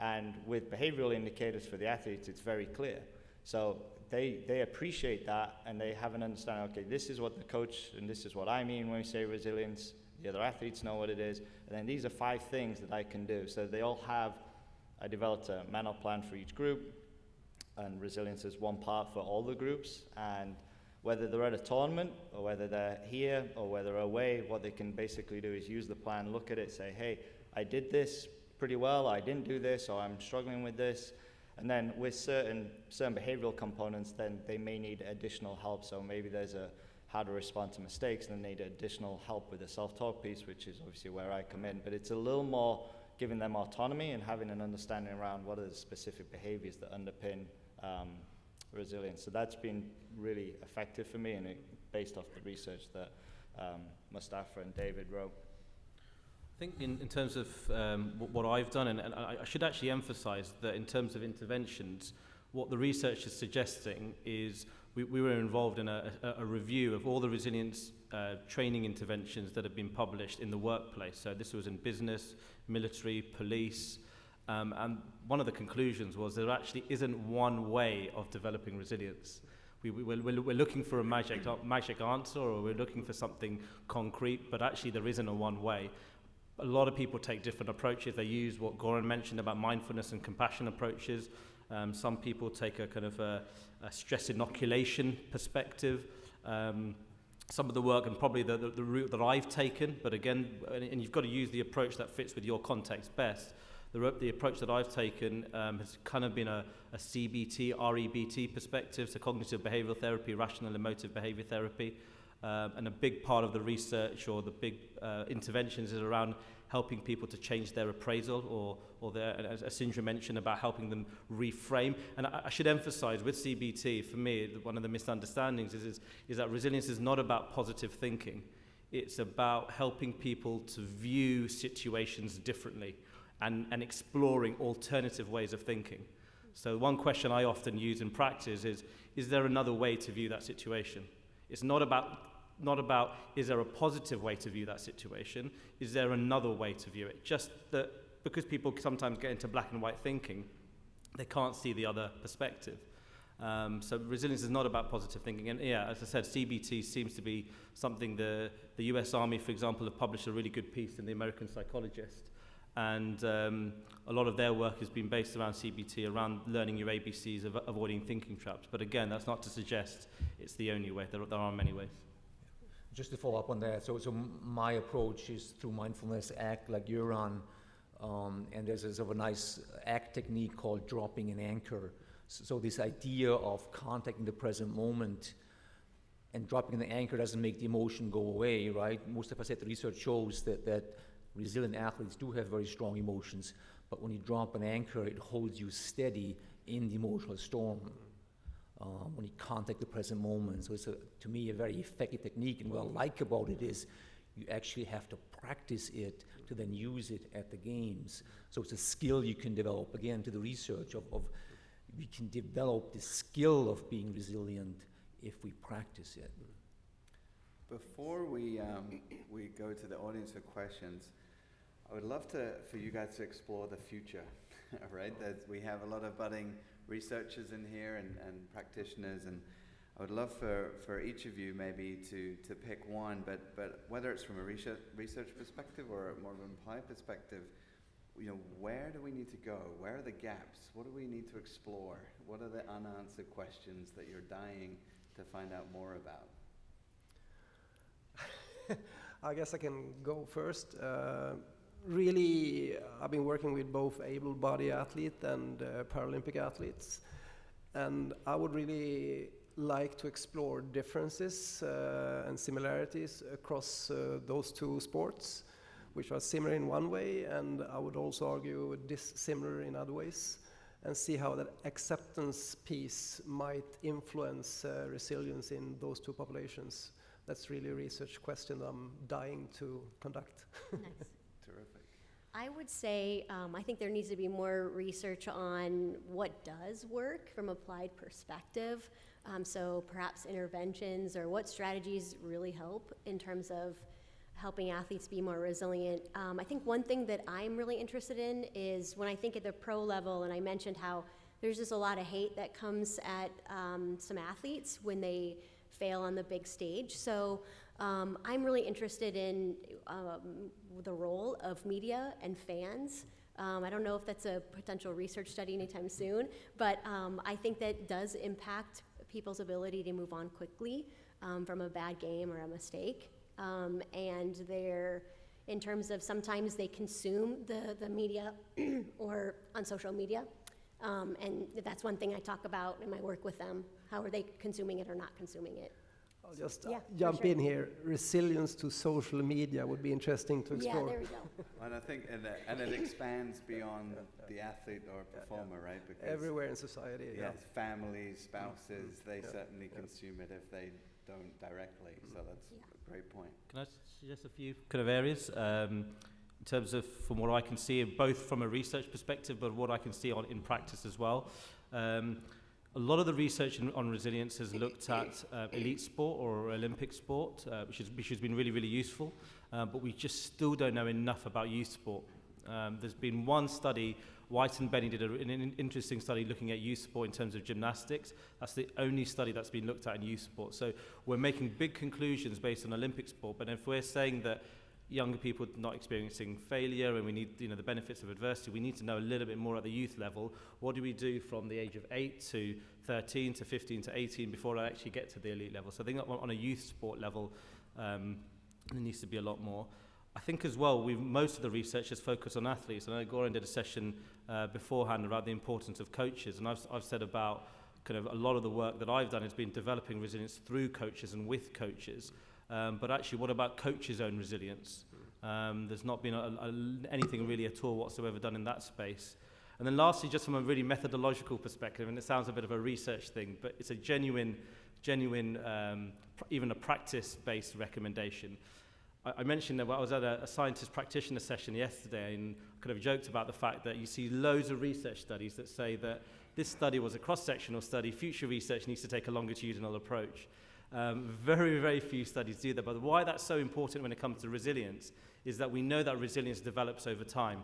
And with behavioral indicators for the athletes, it's very clear. So they appreciate that, and they have an understanding, okay, this is what the coach, and this is what I mean when we say resilience. The other athletes know what it is. And then these are 5 things that I can do. So they all have, I developed a mental plan for each group, and resilience is one part for all the groups. And whether they're at a tournament, or whether they're here, or whether they're away, what they can basically do is use the plan, look at it, say, hey, I did this pretty well, I didn't do this, or I'm struggling with this. And then with certain behavioral components, then they may need additional help. So maybe there's how to respond to mistakes, and they need additional help with the self-talk piece, which is obviously where I come in. But it's a little more giving them autonomy and having an understanding around what are the specific behaviors that underpin resilience. So that's been really effective for me, and based off the research that Mustafa and David wrote.
I think in terms of what I've done, and I should actually emphasize that in terms of interventions, what the research is suggesting is we were involved in a review of all the resilience training interventions that have been published in the workplace. So this was in business, military, police, and one of the conclusions was there actually isn't one way of developing resilience. We're looking for a magic answer, or we're looking for something concrete, but actually there isn't a one way. A lot of people take different approaches. They use what Göran mentioned about mindfulness and compassion approaches. Some people take a kind of a stress inoculation perspective. Some of the work, and probably the route that I've taken, but again, and you've got to use the approach that fits with your context best. The approach that I've taken has kind of been a CBT, REBT perspective, so cognitive behavioral therapy, rational emotive behavior therapy. And a big part of the research, or the big interventions, is around helping people to change their appraisal, or their, as Cindra mentioned, about helping them reframe. And I should emphasize with CBT, for me, one of the misunderstandings is that resilience is not about positive thinking. It's about helping people to view situations differently and exploring alternative ways of thinking. So one question I often use in practice is there another way to view that situation? It's not about is there a positive way to view that situation? Is there another way to view it? Just that because people sometimes get into black and white thinking, they can't see the other perspective. So resilience is not about positive thinking. And yeah, as I said, CBT seems to be something the US Army, for example, have published a really good piece in the American Psychologist. And a lot of their work has been based around CBT, around learning your ABCs, of avoiding thinking traps. But again, that's not to suggest it's the only way. There are many ways.
Just to follow up on that, so my approach is through mindfulness ACT, like Göran, and there's a sort of a nice ACT technique called dropping an anchor. So this idea of contacting the present moment and dropping the anchor doesn't make the emotion go away, right? Mustafa said the research shows that resilient athletes do have very strong emotions, but when you drop an anchor, it holds you steady in the emotional storm. When you contact the present moment. So it's, to me, a very effective technique. And what I like about it is you actually have to practice it to then use it at the games. So it's a skill you can develop. Again, to the research of we can develop the skill of being resilient if we practice it.
Before we go to the audience for questions, I would love for you guys to explore the future, right? We have a lot of budding researchers in here and practitioners, and I would love for each of you maybe to pick one, but whether it's from a research perspective or more of an applied perspective, where do we need to go? Where are the gaps? What do we need to explore? What are the unanswered questions that you're dying to find out more about?
I guess I can go first. Really, I've been working with both able-bodied athletes and Paralympic athletes, and I would really like to explore differences and similarities across those two sports, which are similar in one way, and I would also argue dissimilar in other ways, and see how that acceptance piece might influence resilience in those two populations. That's really a research question I'm dying to conduct.
Nice.
Terrific.
I would say I think there needs to be more research on what does work from applied perspective. So perhaps interventions or what strategies really help in terms of helping athletes be more resilient. I think one thing that I'm really interested in is when I think at the pro level, and I mentioned how there's just a lot of hate that comes at some athletes when they fail on the big stage. So I'm really interested in the role of media and fans. I don't know if that's a potential research study anytime soon, but I think that does impact people's ability to move on quickly from a bad game or a mistake. And they're, in terms of sometimes they consume the media or on social media. And that's one thing I talk about in my work with them. How are they consuming it or not consuming it?
I'll just
Yeah,
jump
sure.
in here. Resilience to social media would be interesting to explore.
Yeah, there we go.
And I think, and it expands beyond the athlete or performer, right? Because
Everywhere in society.
yes, families, spouses, they
Yeah.
certainly consume it if they don't directly. So that's a great point.
Can I suggest a few kind of areas in terms of, from what I can see, both from a research perspective, but what I can see in practice as well. A lot of the research on resilience has looked at elite sport or Olympic sport, which has been really, really useful. But we just still don't know enough about youth sport. There's been one study, White and Benny did an interesting study looking at youth sport in terms of gymnastics. That's the only study that's been looked at in youth sport. So we're making big conclusions based on Olympic sport, but if we're saying that younger people not experiencing failure and we need the benefits of adversity, we need to know a little bit more at the youth level. What do we do from the age of 8 to 13 to 15 to 18 before I actually get to the elite level? So I think that on a youth sport level, there needs to be a lot more. I think as well, most of the research is focused on athletes. I know Göran did a session beforehand about the importance of coaches, and I've said about kind of a lot of the work that I've done has been developing resilience through coaches and with coaches. But actually, what about coaches' own resilience? There's not been anything really at all whatsoever done in that space. And then lastly, just from a really methodological perspective, and it sounds a bit of a research thing, but it's a genuine, even a practice-based recommendation. I mentioned that I was at a scientist practitioner session yesterday and kind of joked about the fact that you see loads of research studies that say that this study was a cross-sectional study, future research needs to take a longitudinal approach. Very, very few studies do that, but why that's so important when it comes to resilience is that we know that resilience develops over time.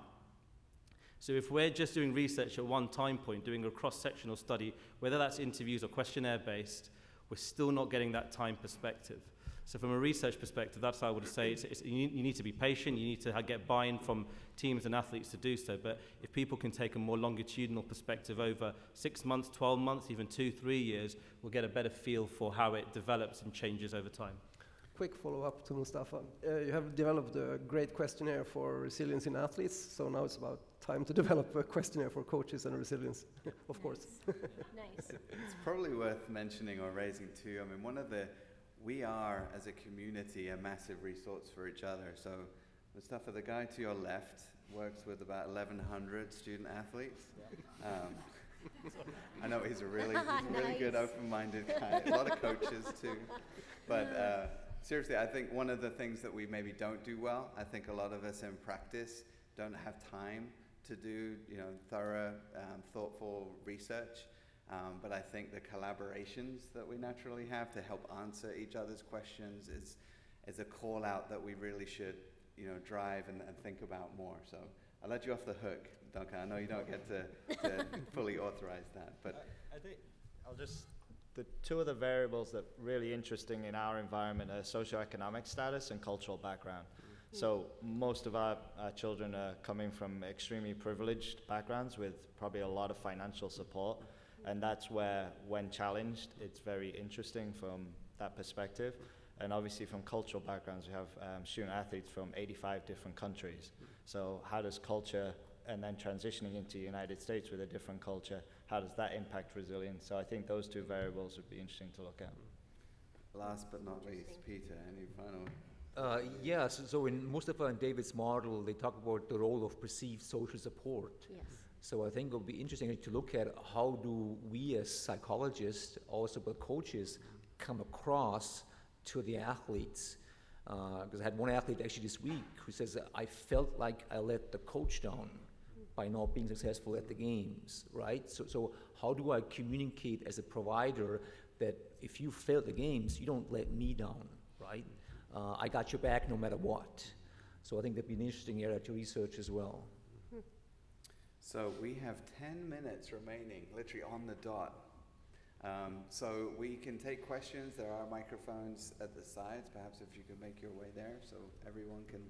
So if we're just doing research at one time point, doing a cross-sectional study, whether that's interviews or questionnaire-based, we're still not getting that time perspective. So from a research perspective, that's how I would say you need to be patient, you need to get buy-in from teams and athletes to do so, but if people can take a more longitudinal perspective over 6 months, 12 months, even 2-3 years, we'll get a better feel for how it develops and changes over time.
Quick follow-up to Mustafa. You have developed a great questionnaire for resilience in athletes, so now it's about time to develop a questionnaire for coaches and resilience, of course.
Nice.
It's probably worth mentioning or raising too. I mean, we are, as a community, a massive resource for each other. So Mustafa, the guy to your left, works with about 1,100 student athletes. I know he's a really good, open-minded guy. A lot of coaches too. But seriously, I think one of the things that we maybe don't do well, I think a lot of us in practice don't have time to do, thorough, thoughtful research. But I think the collaborations that we naturally have to help answer each other's questions is a call out that we really should, drive and think about more. So I'll let you off the hook, Duncan. I know you don't get to fully authorize that, but
I think the two of the variables that are really interesting in our environment are socioeconomic status and cultural background. So most of our children are coming from extremely privileged backgrounds with probably a lot of financial support. And that's where, when challenged, it's very interesting from that perspective. And obviously from cultural backgrounds, we have student athletes from 85 different countries. So how does culture, and then transitioning into the United States with a different culture, how does that impact resilience? So I think those two variables would be interesting to look at.
last but not least, Peter, any final?
Yes, so in Mustafa and David's model, they talk about the role of perceived social support.
Yes.
So I think it would be interesting to look at how do we as psychologists, also but coaches, come across to the athletes. Because I had one athlete actually this week who says, I felt like I let the coach down by not being successful at the games, right? So how do I communicate as a provider that if you fail the games, you don't let me down, right? I got your back no matter what. So I think that'd be an interesting area to research as well.
So we have 10 minutes remaining, literally on the dot. So we can take questions. There are microphones at the sides. Perhaps if you could make your way there so everyone can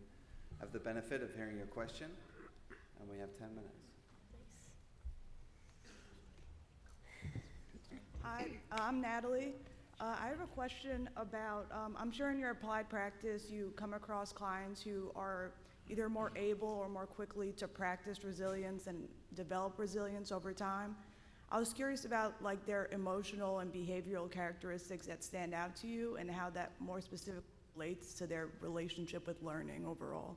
have the benefit of hearing your question. And we have 10 minutes.
Hi, I'm Natalie. I have a question about, I'm sure in your applied practice you come across clients who are either more able or more quickly to practice resilience and develop resilience over time. I was curious about like their emotional and behavioral characteristics that stand out to you and how that more specifically relates to their relationship with learning overall.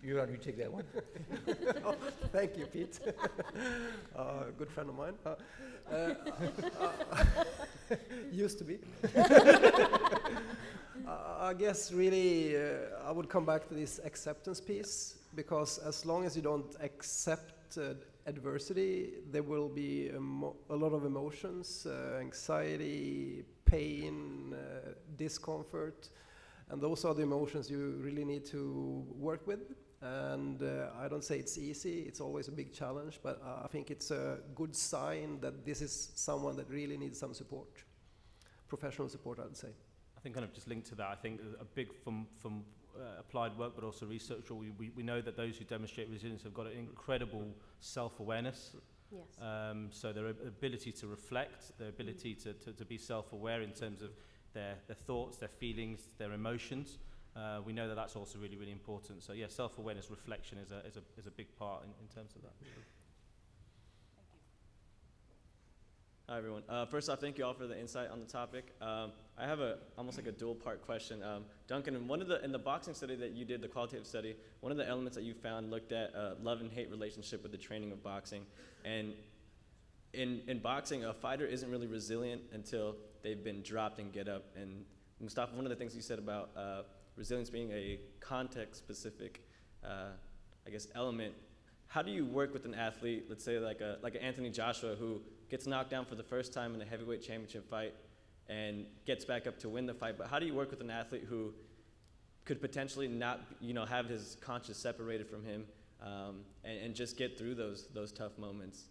Göran, you take that one.
Oh, thank you, Pete. Good friend of mine. Used to be. I guess really I would come back to this acceptance piece, because as long as you don't accept adversity, there will be a lot of emotions, anxiety, pain, discomfort, and those are the emotions you really need to work with. And I don't say it's easy, it's always a big challenge, but I think it's a good sign that this is someone that really needs some support, professional support, I would say.
I think kind of just linked to that, I think a big from applied work, but also research, we know that those who demonstrate resilience have got an incredible self-awareness.
Yes.
So their ability to reflect, their ability to be self-aware in terms of their thoughts, their feelings, their emotions. We know that that's also really, really important. So yeah, self-awareness, reflection is a big part in terms of that.
Thank you.
Hi everyone. First off, thank you all for the insight on the topic. I have almost like a dual-part question. Duncan, in the boxing study that you did, the qualitative study, one of the elements that you found looked at love and hate relationship with the training of boxing. And in boxing, a fighter isn't really resilient until they've been dropped and get up. And Mustafa, one of the things you said about resilience being a context-specific, I guess, element. How do you work with an athlete, let's say like an Anthony Joshua, who gets knocked down for the first time in a heavyweight championship fight and gets back up to win the fight? But how do you work with an athlete who could potentially not, have his conscience separated from him, and just get through those tough moments?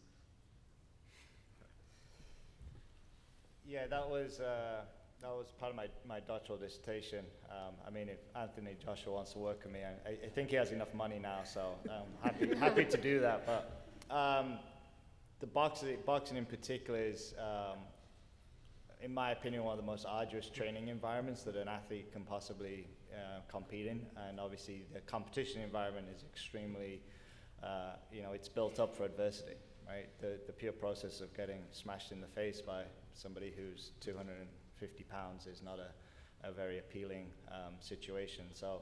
Yeah, that was part of my doctoral dissertation. I mean, if Anthony Joshua wants to work with me, I think he has enough money now, so I'm happy to do that. But the boxing in particular is, in my opinion, one of the most arduous training environments that an athlete can possibly compete in. And obviously, the competition environment is extremely, it's built up for adversity, right? The pure process of getting smashed in the face by somebody who's 250 pounds is not a very appealing situation. So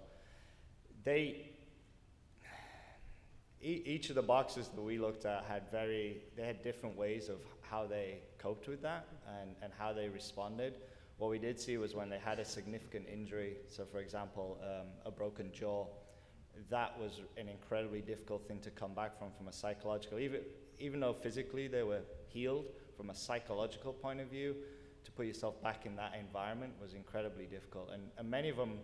each of the boxers that we looked at had different ways of how they coped with that and how they responded. What we did see was when they had a significant injury, so for example, a broken jaw, that was an incredibly difficult thing to come back from a psychological, even though physically they were healed, from a psychological point of view, to put yourself back in that environment was incredibly difficult. And many of them,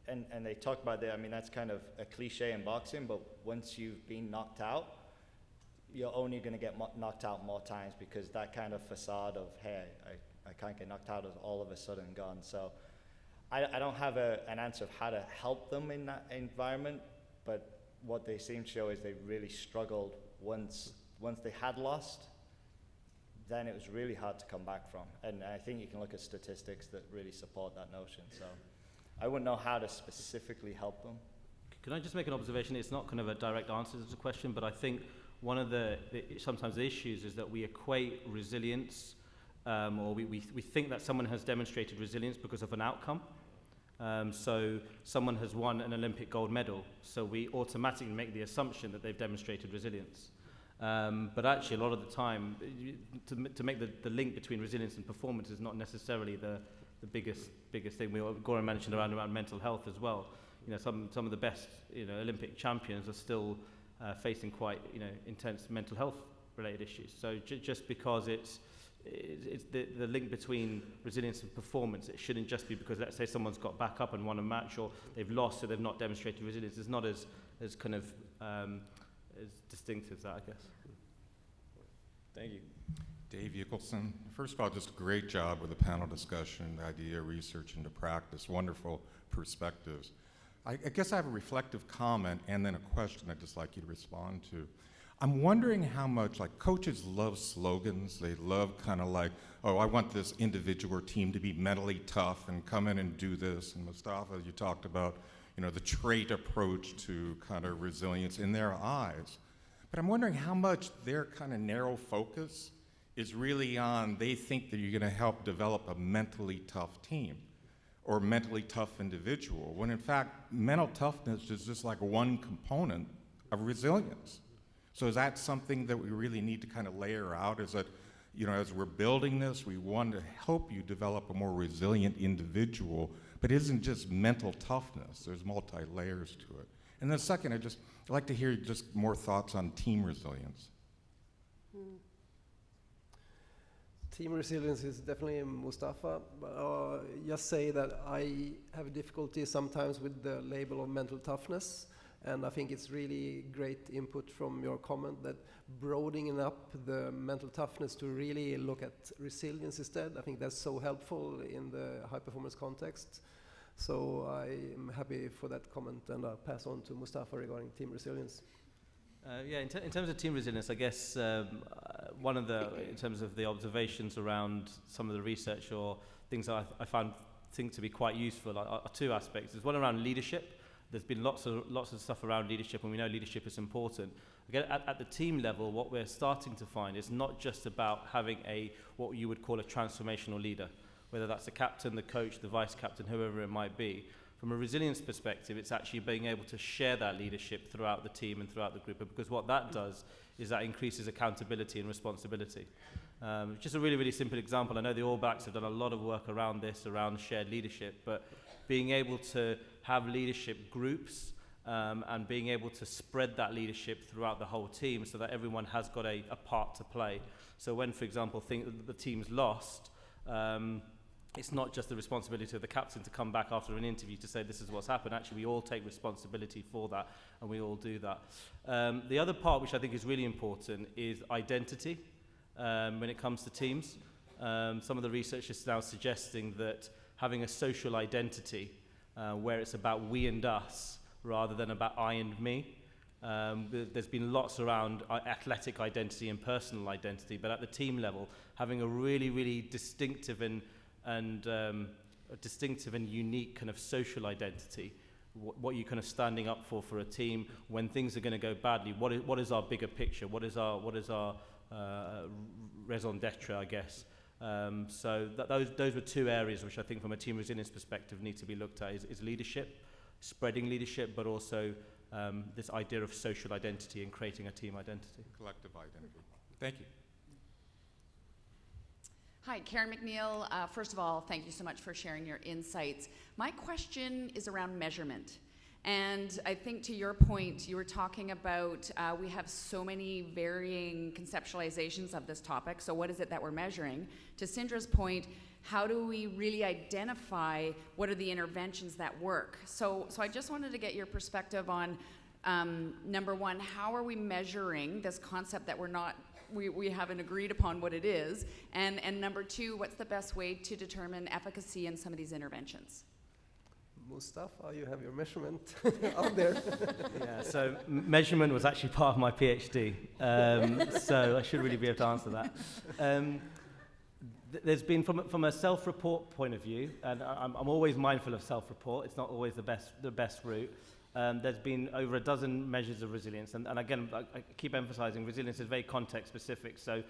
and they talk about that, I mean, that's kind of a cliche in boxing, but once you've been knocked out, you're only going to get knocked out more times, because that kind of facade of, hey, I can't get knocked out is all of a sudden gone. So I don't have an answer of how to help them in that environment, but what they seem to show is they really struggled once they had lost. Then it was really hard to come back from. And I think you can look at statistics that really support that notion. So I wouldn't know how to specifically help them.
Can I just make an observation? It's not kind of a direct answer to the question, but I think one of sometimes the issues is that we equate resilience, or we think that someone has demonstrated resilience because of an outcome. So someone has won an Olympic gold medal, so we automatically make the assumption that they've demonstrated resilience. But actually, a lot of the time, to make the link between resilience and performance is not necessarily the biggest thing. Göran mentioned around mental health as well. You know, some of the best Olympic champions are still facing quite intense mental health related issues. So just because it's the link between resilience and performance, it shouldn't just be because, let's say, someone's got back up and won a match, or they've lost, so they've not demonstrated resilience. It's not as kind of as distinct as that, I guess.
Thank you.
Dave Yickelson. First of all, just a great job with the panel discussion, the idea, research into practice, wonderful perspectives. I guess I have a reflective comment and then a question I'd just like you to respond to. I'm wondering how much, like, coaches love slogans. They love kind of like, oh, I want this individual or team to be mentally tough and come in and do this. And Mustafa, you talked about, the trait approach to kind of resilience in their eyes. But I'm wondering how much their kind of narrow focus is really on, they think that you're going to help develop a mentally tough team or mentally tough individual, when in fact, mental toughness is just like one component of resilience. So is that something that we really need to kind of layer out? Is that, as we're building this, we want to help you develop a more resilient individual, but it isn't just mental toughness. There's multi-layers to it. And then second, I'd like to hear just more thoughts on team resilience.
Team resilience is definitely Mustafa. Just say that I have difficulty sometimes with the label of mental toughness. And I think it's really great input from your comment that broadening up the mental toughness to really look at resilience instead. I think that's so helpful in the high performance context. So I'm happy for that comment, and I'll pass on to Mustafa regarding team resilience.
In terms of team resilience, I guess one of in terms of the observations around some of the research or things that I think to be quite useful are two aspects. There's one around leadership. There's been lots of stuff around leadership, and we know leadership is important. Again, at the team level, what we're starting to find is not just about having what you would call a transformational leader, whether that's the captain, the coach, the vice captain, whoever it might be. From a resilience perspective, it's actually being able to share that leadership throughout the team and throughout the group, because what that does is that increases accountability and responsibility. Just a really, really simple example. I know the All Blacks have done a lot of work around this, around shared leadership, but being able to have leadership groups and being able to spread that leadership throughout the whole team so that everyone has got a part to play. So when, for example, the team's lost, it's not just the responsibility of the captain to come back after an interview to say this is what's happened. Actually, we all take responsibility for that, and we all do that. The other part, which I think is really important, is identity when it comes to teams. Some of the research is now suggesting that having a social identity where it's about we and us rather than about I and me. There's been lots around athletic identity and personal identity, but at the team level, having a really, really distinctive and unique kind of social identity, what you're kind of standing up for a team when things are going to go badly. What is our bigger picture? What is our raison d'etre, I guess. So those were two areas which I think from a team resilience perspective need to be looked at, is leadership, spreading leadership, but also this idea of social identity and creating a team identity.
Collective identity. Thank you.
Hi, Karen McNeil. First of all, thank you so much for sharing your insights. My question is around measurement. And I think to your point, you were talking about we have so many varying conceptualizations of this topic. So what is it that we're measuring? To Cindra's point, how do we really identify what are the interventions that work? So I just wanted to get your perspective on, number one, how are we measuring this concept that we haven't agreed upon what it is? And number two, what's the best way to determine efficacy in some of these interventions?
Mustafa, you have your measurement out there.
Yeah, so measurement was actually part of my PhD, so I should really be able to answer that. There's been, from a self-report point of view, and I'm always mindful of self-report, it's not always the best route. There's been over a dozen measures of resilience, and again, I keep emphasizing resilience is very context-specific, so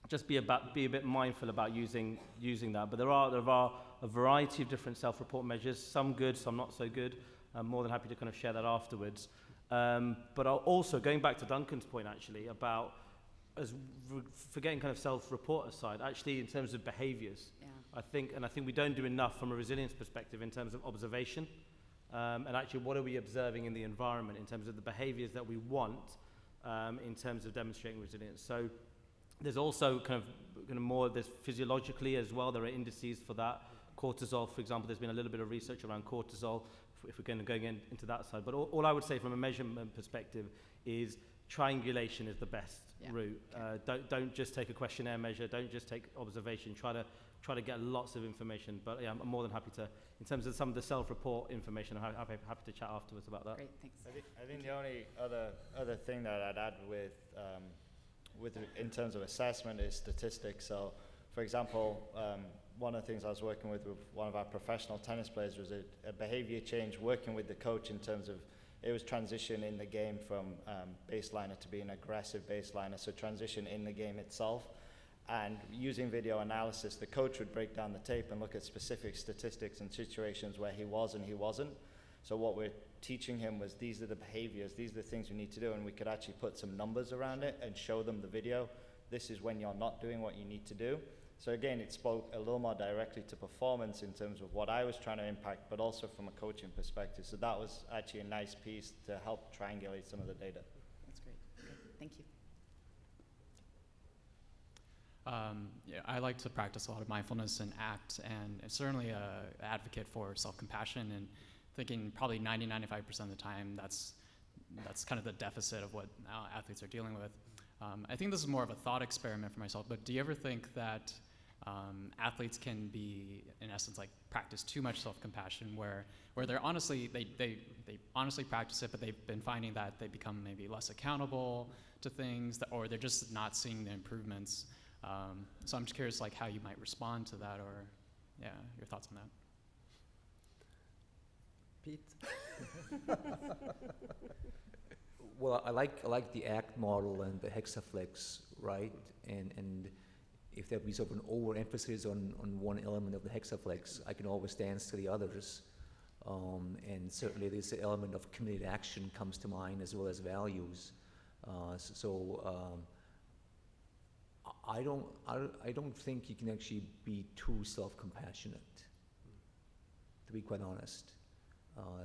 just be a bit mindful about using that. But there are a variety of different self-report measures, some good, some not so good. I'm more than happy to kind of share that afterwards. But also, going back to Duncan's point actually, about forgetting kind of self-report aside, actually in terms of behaviors, I think we don't do enough from a resilience perspective in terms of observation, and actually what are we observing in the environment in terms of the behaviors that we want in terms of demonstrating resilience. So there's also kind of more, there's physiologically as well, there are indices for that. Cortisol, for example, there's been a little bit of research around cortisol, if we're going to go into that side. But all I would say from a measurement perspective is triangulation is the best route. Don't just take a questionnaire measure, don't just take observation, try to get lots of information. But yeah, I'm more than happy to, in terms of some of the self-report information, I'm happy to chat afterwards about that.
Great, thanks.
I think the only other thing that I'd add with in terms of assessment is statistics. So, for example, one of the things I was working with one of our professional tennis players was a behavior change, working with the coach in terms of, it was transition in the game from baseliner to being aggressive baseliner, so transition in the game itself. And using video analysis, the coach would break down the tape and look at specific statistics and situations where he was and he wasn't. So what we're teaching him was, these are the behaviors, these are the things we need to do, and we could actually put some numbers around it and show them the video. This is when you're not doing what you need to do. So again, it spoke a little more directly to performance in terms of what I was trying to impact, but also from a coaching perspective. So that was actually a nice piece to help triangulate some of the data.
That's great. Okay, thank you.
Yeah, I like to practice a lot of mindfulness and ACT, and certainly an advocate for self-compassion, and thinking probably 90-95% of the time that's kind of the deficit of what athletes are dealing with. I think this is more of a thought experiment for myself, but do you ever think that athletes can be, in essence, like practice too much self-compassion, where they're honestly, they honestly practice it, but they've been finding that they become maybe less accountable to things, or they're just not seeing the improvements? So I'm just curious, like, how you might respond to that, or yeah, your thoughts on that.
Pete?
Well, I like the ACT model and the hexaflex, right? And if there be sort of an overemphasis on one element of the hexaflex, I can always dance to the others. And certainly this element of committed action comes to mind, as well as values. I don't think you can actually be too self-compassionate, to be quite honest.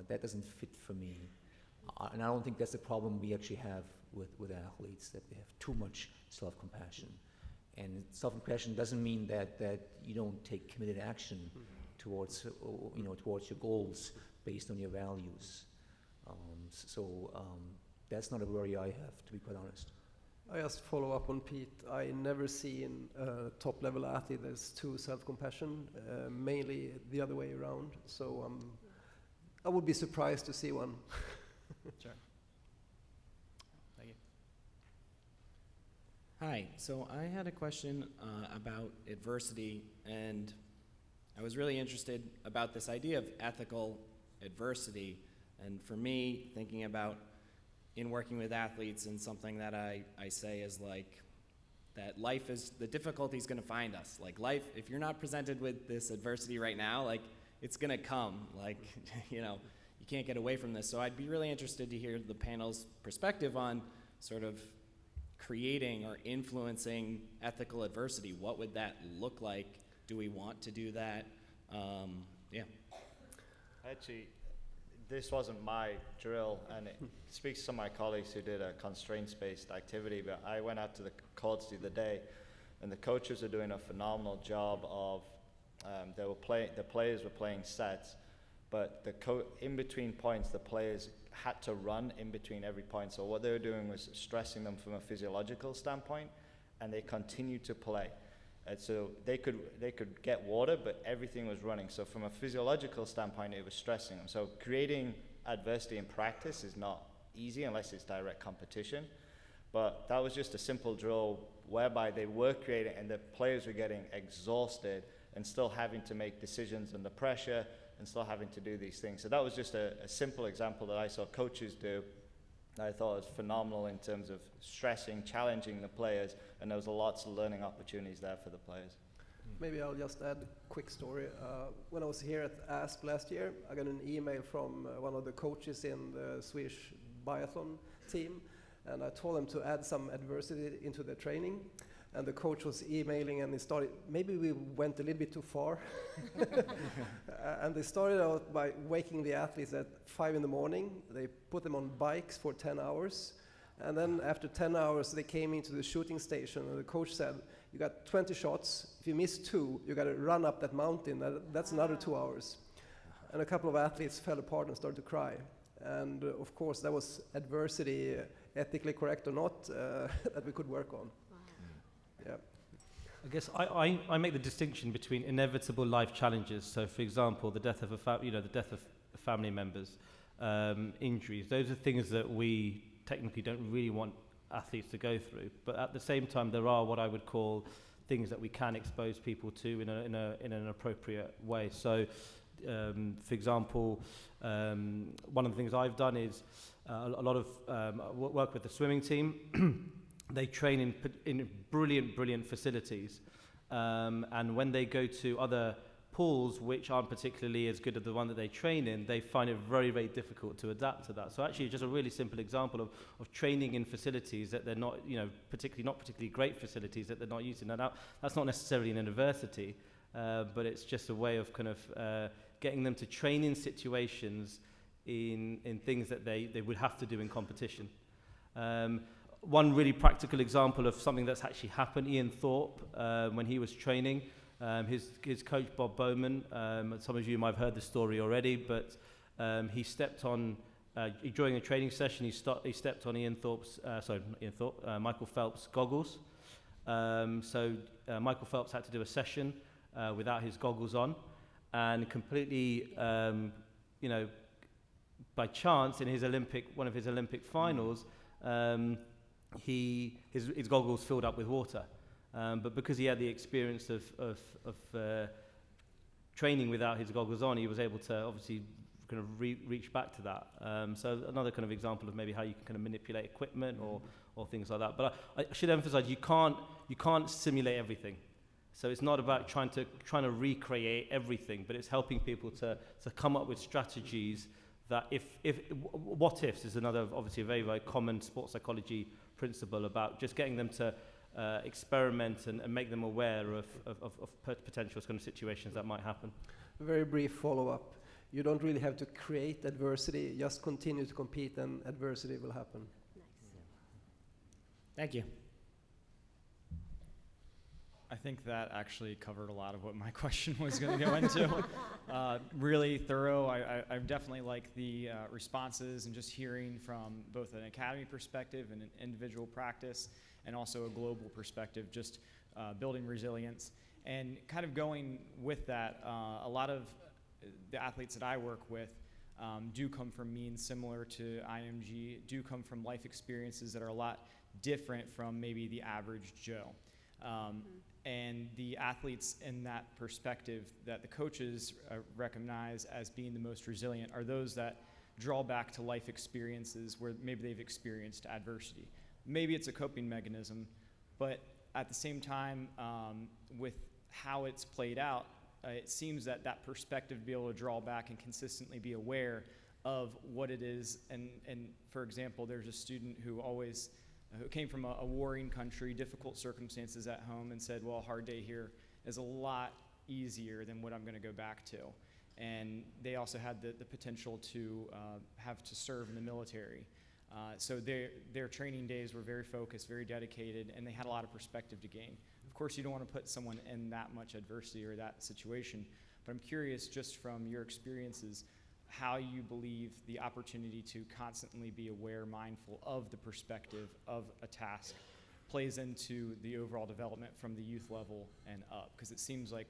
That doesn't fit for me. And I don't think that's the problem we actually have with athletes, that they have too much self-compassion. And self-compassion doesn't mean that you don't take committed action towards your goals based on your values. That's not a worry I have, to be quite honest.
I just follow up on Pete. I never seen a top-level athlete that's too self-compassion, mainly the other way around. So I would be surprised to see one.
Sure. Thank you.
Hi, so I had a question about adversity, and I was really interested about this idea of ethical adversity. And for me, thinking about in working with athletes, and something that I say is like, that life is, the difficulty is going to find us. Like life, if you're not presented with this adversity right now, like it's going to come, like, you know, you can't get away from this. So I'd be really interested to hear the panel's perspective on sort of creating or influencing ethical adversity. What would that look like? Do we want to do that? Yeah.
Actually, this wasn't my drill, and it speaks to my colleagues who did a constraints-based activity, but I went out to the courts the other day, and the coaches are doing a phenomenal job of, the players were playing sets, but in between points, the players had to run in between every point. So what they were doing was stressing them from a physiological standpoint, and they continued to play. And so they could get water, but everything was running. So from a physiological standpoint, it was stressing them. So creating adversity in practice is not easy unless it's direct competition. But that was just a simple drill whereby they were creating, and the players were getting exhausted and still having to make decisions under pressure and still having to do these things. So that was just a simple example that I saw coaches do that I thought was phenomenal in terms of stressing, challenging the players, and there was lots of learning opportunities there for the players.
Maybe I'll just add a quick story. When I was here at AASP last year, I got an email from one of the coaches in the Swedish biathlon team, and I told them to add some adversity into their training. And the coach was emailing, and maybe we went a little bit too far. And they started out by waking the athletes at 5 in the morning. They put them on bikes for 10 hours. And then after 10 hours, they came into the shooting station, and the coach said, you got 20 shots. If you miss 2, you got to run up that mountain. That's another 2 hours. And a couple of athletes fell apart and started to cry. And of course, that was adversity, ethically correct or not, that we could work on. Yeah.
I guess I make the distinction between inevitable life challenges. So, for example, the death of the death of family members, injuries. Those are things that we technically don't really want athletes to go through. But at the same time, there are what I would call things that we can expose people to in an appropriate way. So, for example, one of the things I've done is a lot of work with the swimming team. They train in brilliant facilities, and when they go to other pools which aren't particularly as good as the one that they train in, they find it very, very difficult to adapt to that. So actually, just a really simple example of training in facilities that they're not, particularly great facilities that they're not using. Now, that's not necessarily an university, but it's just a way of kind of getting them to train in situations in things that they would have to do in competition. One really practical example of something that's actually happened, Ian Thorpe, when he was training, his coach Bob Bowman, some of you might have heard the story already, but he stepped on, during a training session, he stepped on Michael Phelps' goggles. So Michael Phelps had to do a session without his goggles on, and completely, by chance, in one of his Olympic finals, his goggles filled up with water, but because he had the experience of training without his goggles on, he was able to obviously kind of reach back to that. So another kind of example of maybe how you can kind of manipulate equipment or things like that. But I should emphasize you can't simulate everything. So it's not about trying to recreate everything, but it's helping people to come up with strategies that if what ifs is another obviously a very, very common sports psychology principle about just getting them to experiment and make them aware of potential kind of situations that might happen.
A very brief follow-up. You don't really have to create adversity, just continue to compete and adversity will happen.
Nice.
Thank you.
I think that actually covered a lot of what my question was going to go into. Really thorough. I definitely like the responses and just hearing from both an academy perspective and an individual practice and also a global perspective, just building resilience. And kind of going with that, a lot of the athletes that I work with do come from means similar to IMG, do come from life experiences that are a lot different from maybe the average Joe. And the athletes in that perspective that the coaches recognize as being the most resilient are those that draw back to life experiences where maybe they've experienced adversity. Maybe it's a coping mechanism, but at the same time, with how it's played out, it seems that that perspective to be able to draw back and consistently be aware of what it is. And for example, there's a student who came from a warring country, difficult circumstances at home, and said, well, a hard day here is a lot easier than what I'm going to go back to. And they also had the potential to have to serve in the military. So their training days were very focused, very dedicated, and they had a lot of perspective to gain. Of course, you don't want to put someone in that much adversity or that situation, but I'm curious, just from your experiences, how you believe the opportunity to constantly be aware, mindful of the perspective of a task plays into the overall development from the youth level and up, because it seems like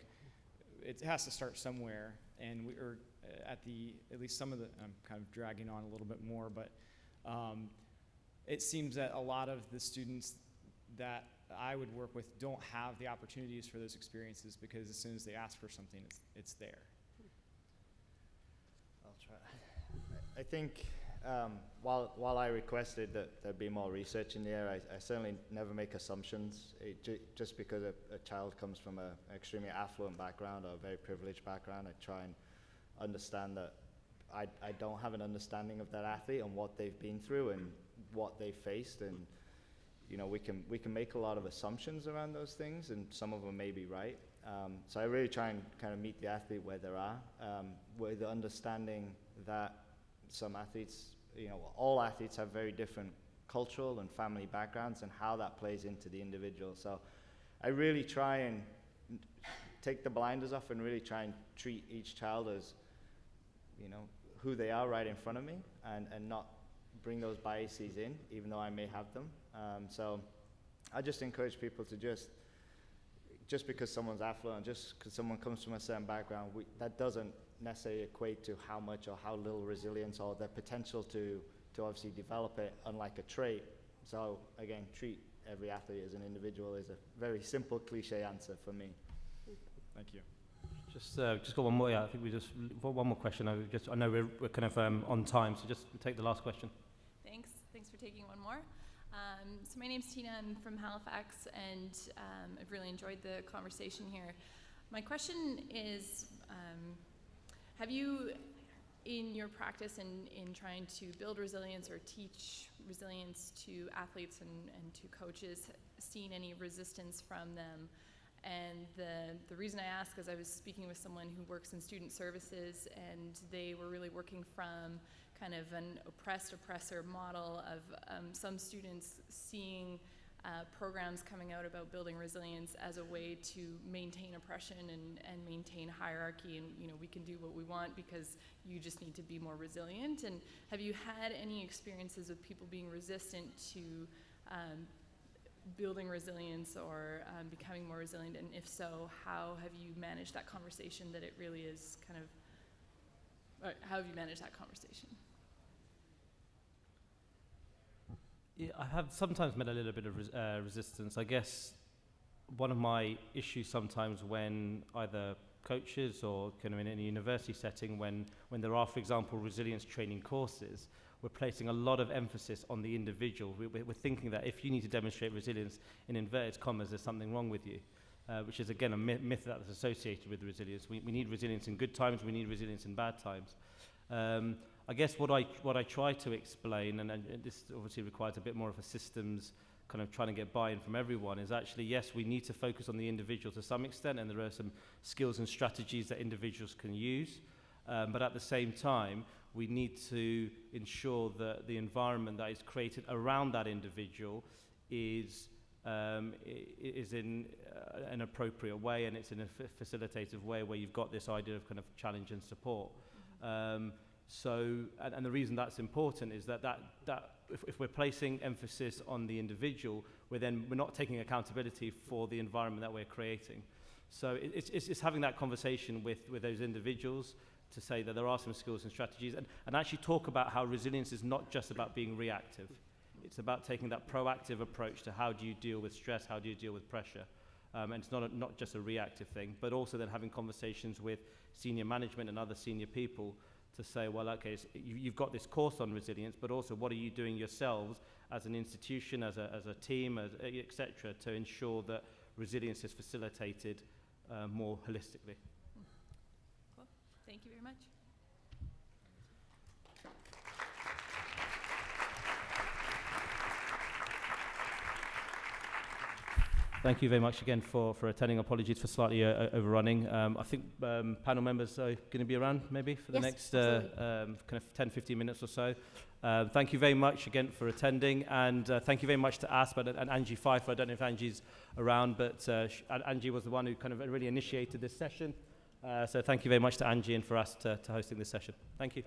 it has to start somewhere, and we are at least some of the, I'm kind of dragging on a little bit more, but it seems that a lot of the students that I would work with don't have the opportunities for those experiences, because as soon as they ask for something, it's there.
I think while I requested that there be more research in the area, I certainly never make assumptions. Just because a child comes from an extremely affluent background or a very privileged background, I try and understand that I don't have an understanding of that athlete and what they've been through and what they've faced, and you know, we can make a lot of assumptions around those things, and some of them may be right. So I really try and kind of meet the athlete where they are, with the understanding that some athletes, you know, all athletes have very different cultural and family backgrounds, and how that plays into the individual. So I really try and take the blinders off and really try and treat each child as, you know, who they are right in front of me, and not bring those biases in, even though I may have them. So I just encourage people to just because someone's affluent, just because someone comes from a certain background, that doesn't necessarily equate to how much or how little resilience or the potential to obviously develop it, unlike a trait. So again, treat every athlete as an individual is a very simple cliche answer for me.
Thank you.
Just got one more. Yeah, I think we just one more question. I know we're kind of on time, so just take the last question.
Thanks for taking one more. So my name's Tina. I'm from Halifax, and I've really enjoyed the conversation here. My question is, have you, in your practice in trying to build resilience or teach resilience to athletes and to coaches, seen any resistance from them? And the reason I ask is I was speaking with someone who works in student services, and they were really working from kind of an oppressor model of some students seeing programs coming out about building resilience as a way to maintain oppression and maintain hierarchy, and you know, we can do what we want because you just need to be more resilient. And have you had any experiences with people being resistant to building resilience or becoming more resilient, and if so, how have you managed that conversation that it really is kind of, how have you managed that conversation?
Yeah, I have sometimes met a little bit of resistance. I guess one of my issues sometimes when either coaches or kind of in any university setting, when there are, for example, resilience training courses, we're placing a lot of emphasis on the individual. We're thinking that if you need to demonstrate resilience, in inverted commas, there's something wrong with you, which is, again, a myth that's associated with resilience. We need resilience in good times, we need resilience in bad times. I guess what I try to explain, and this obviously requires a bit more of a systems kind of trying to get buy-in from everyone, is actually, yes, we need to focus on the individual to some extent, and there are some skills and strategies that individuals can use, but at the same time, we need to ensure that the environment that is created around that individual is in an appropriate way, and it's in a facilitative way where you've got this idea of kind of challenge and support. So the reason that's important is that if we're placing emphasis on the individual, we're not taking accountability for the environment that we're creating. So it's having that conversation with those individuals to say that there are some skills and strategies, and actually talk about how resilience is not just about being reactive. It's about taking that proactive approach to how do you deal with stress, how do you deal with pressure. And it's not just a reactive thing, but also then having conversations with senior management and other senior people to say, well, okay, so you've got this course on resilience, but also what are you doing yourselves as an institution, as a team, et cetera, to ensure that resilience is facilitated more holistically.
Cool. Thank you very much.
Thank you very much again for attending. Apologies for slightly overrunning. I think panel members are going to be around maybe for the next kind of 10-15 minutes or so. Thank you very much again for attending, and thank you very much to AASP and Angie Pfeiffer. I don't know if Angie's around, but Angie was the one who kind of really initiated this session. So thank you very much to Angie and for us to hosting this session. Thank you.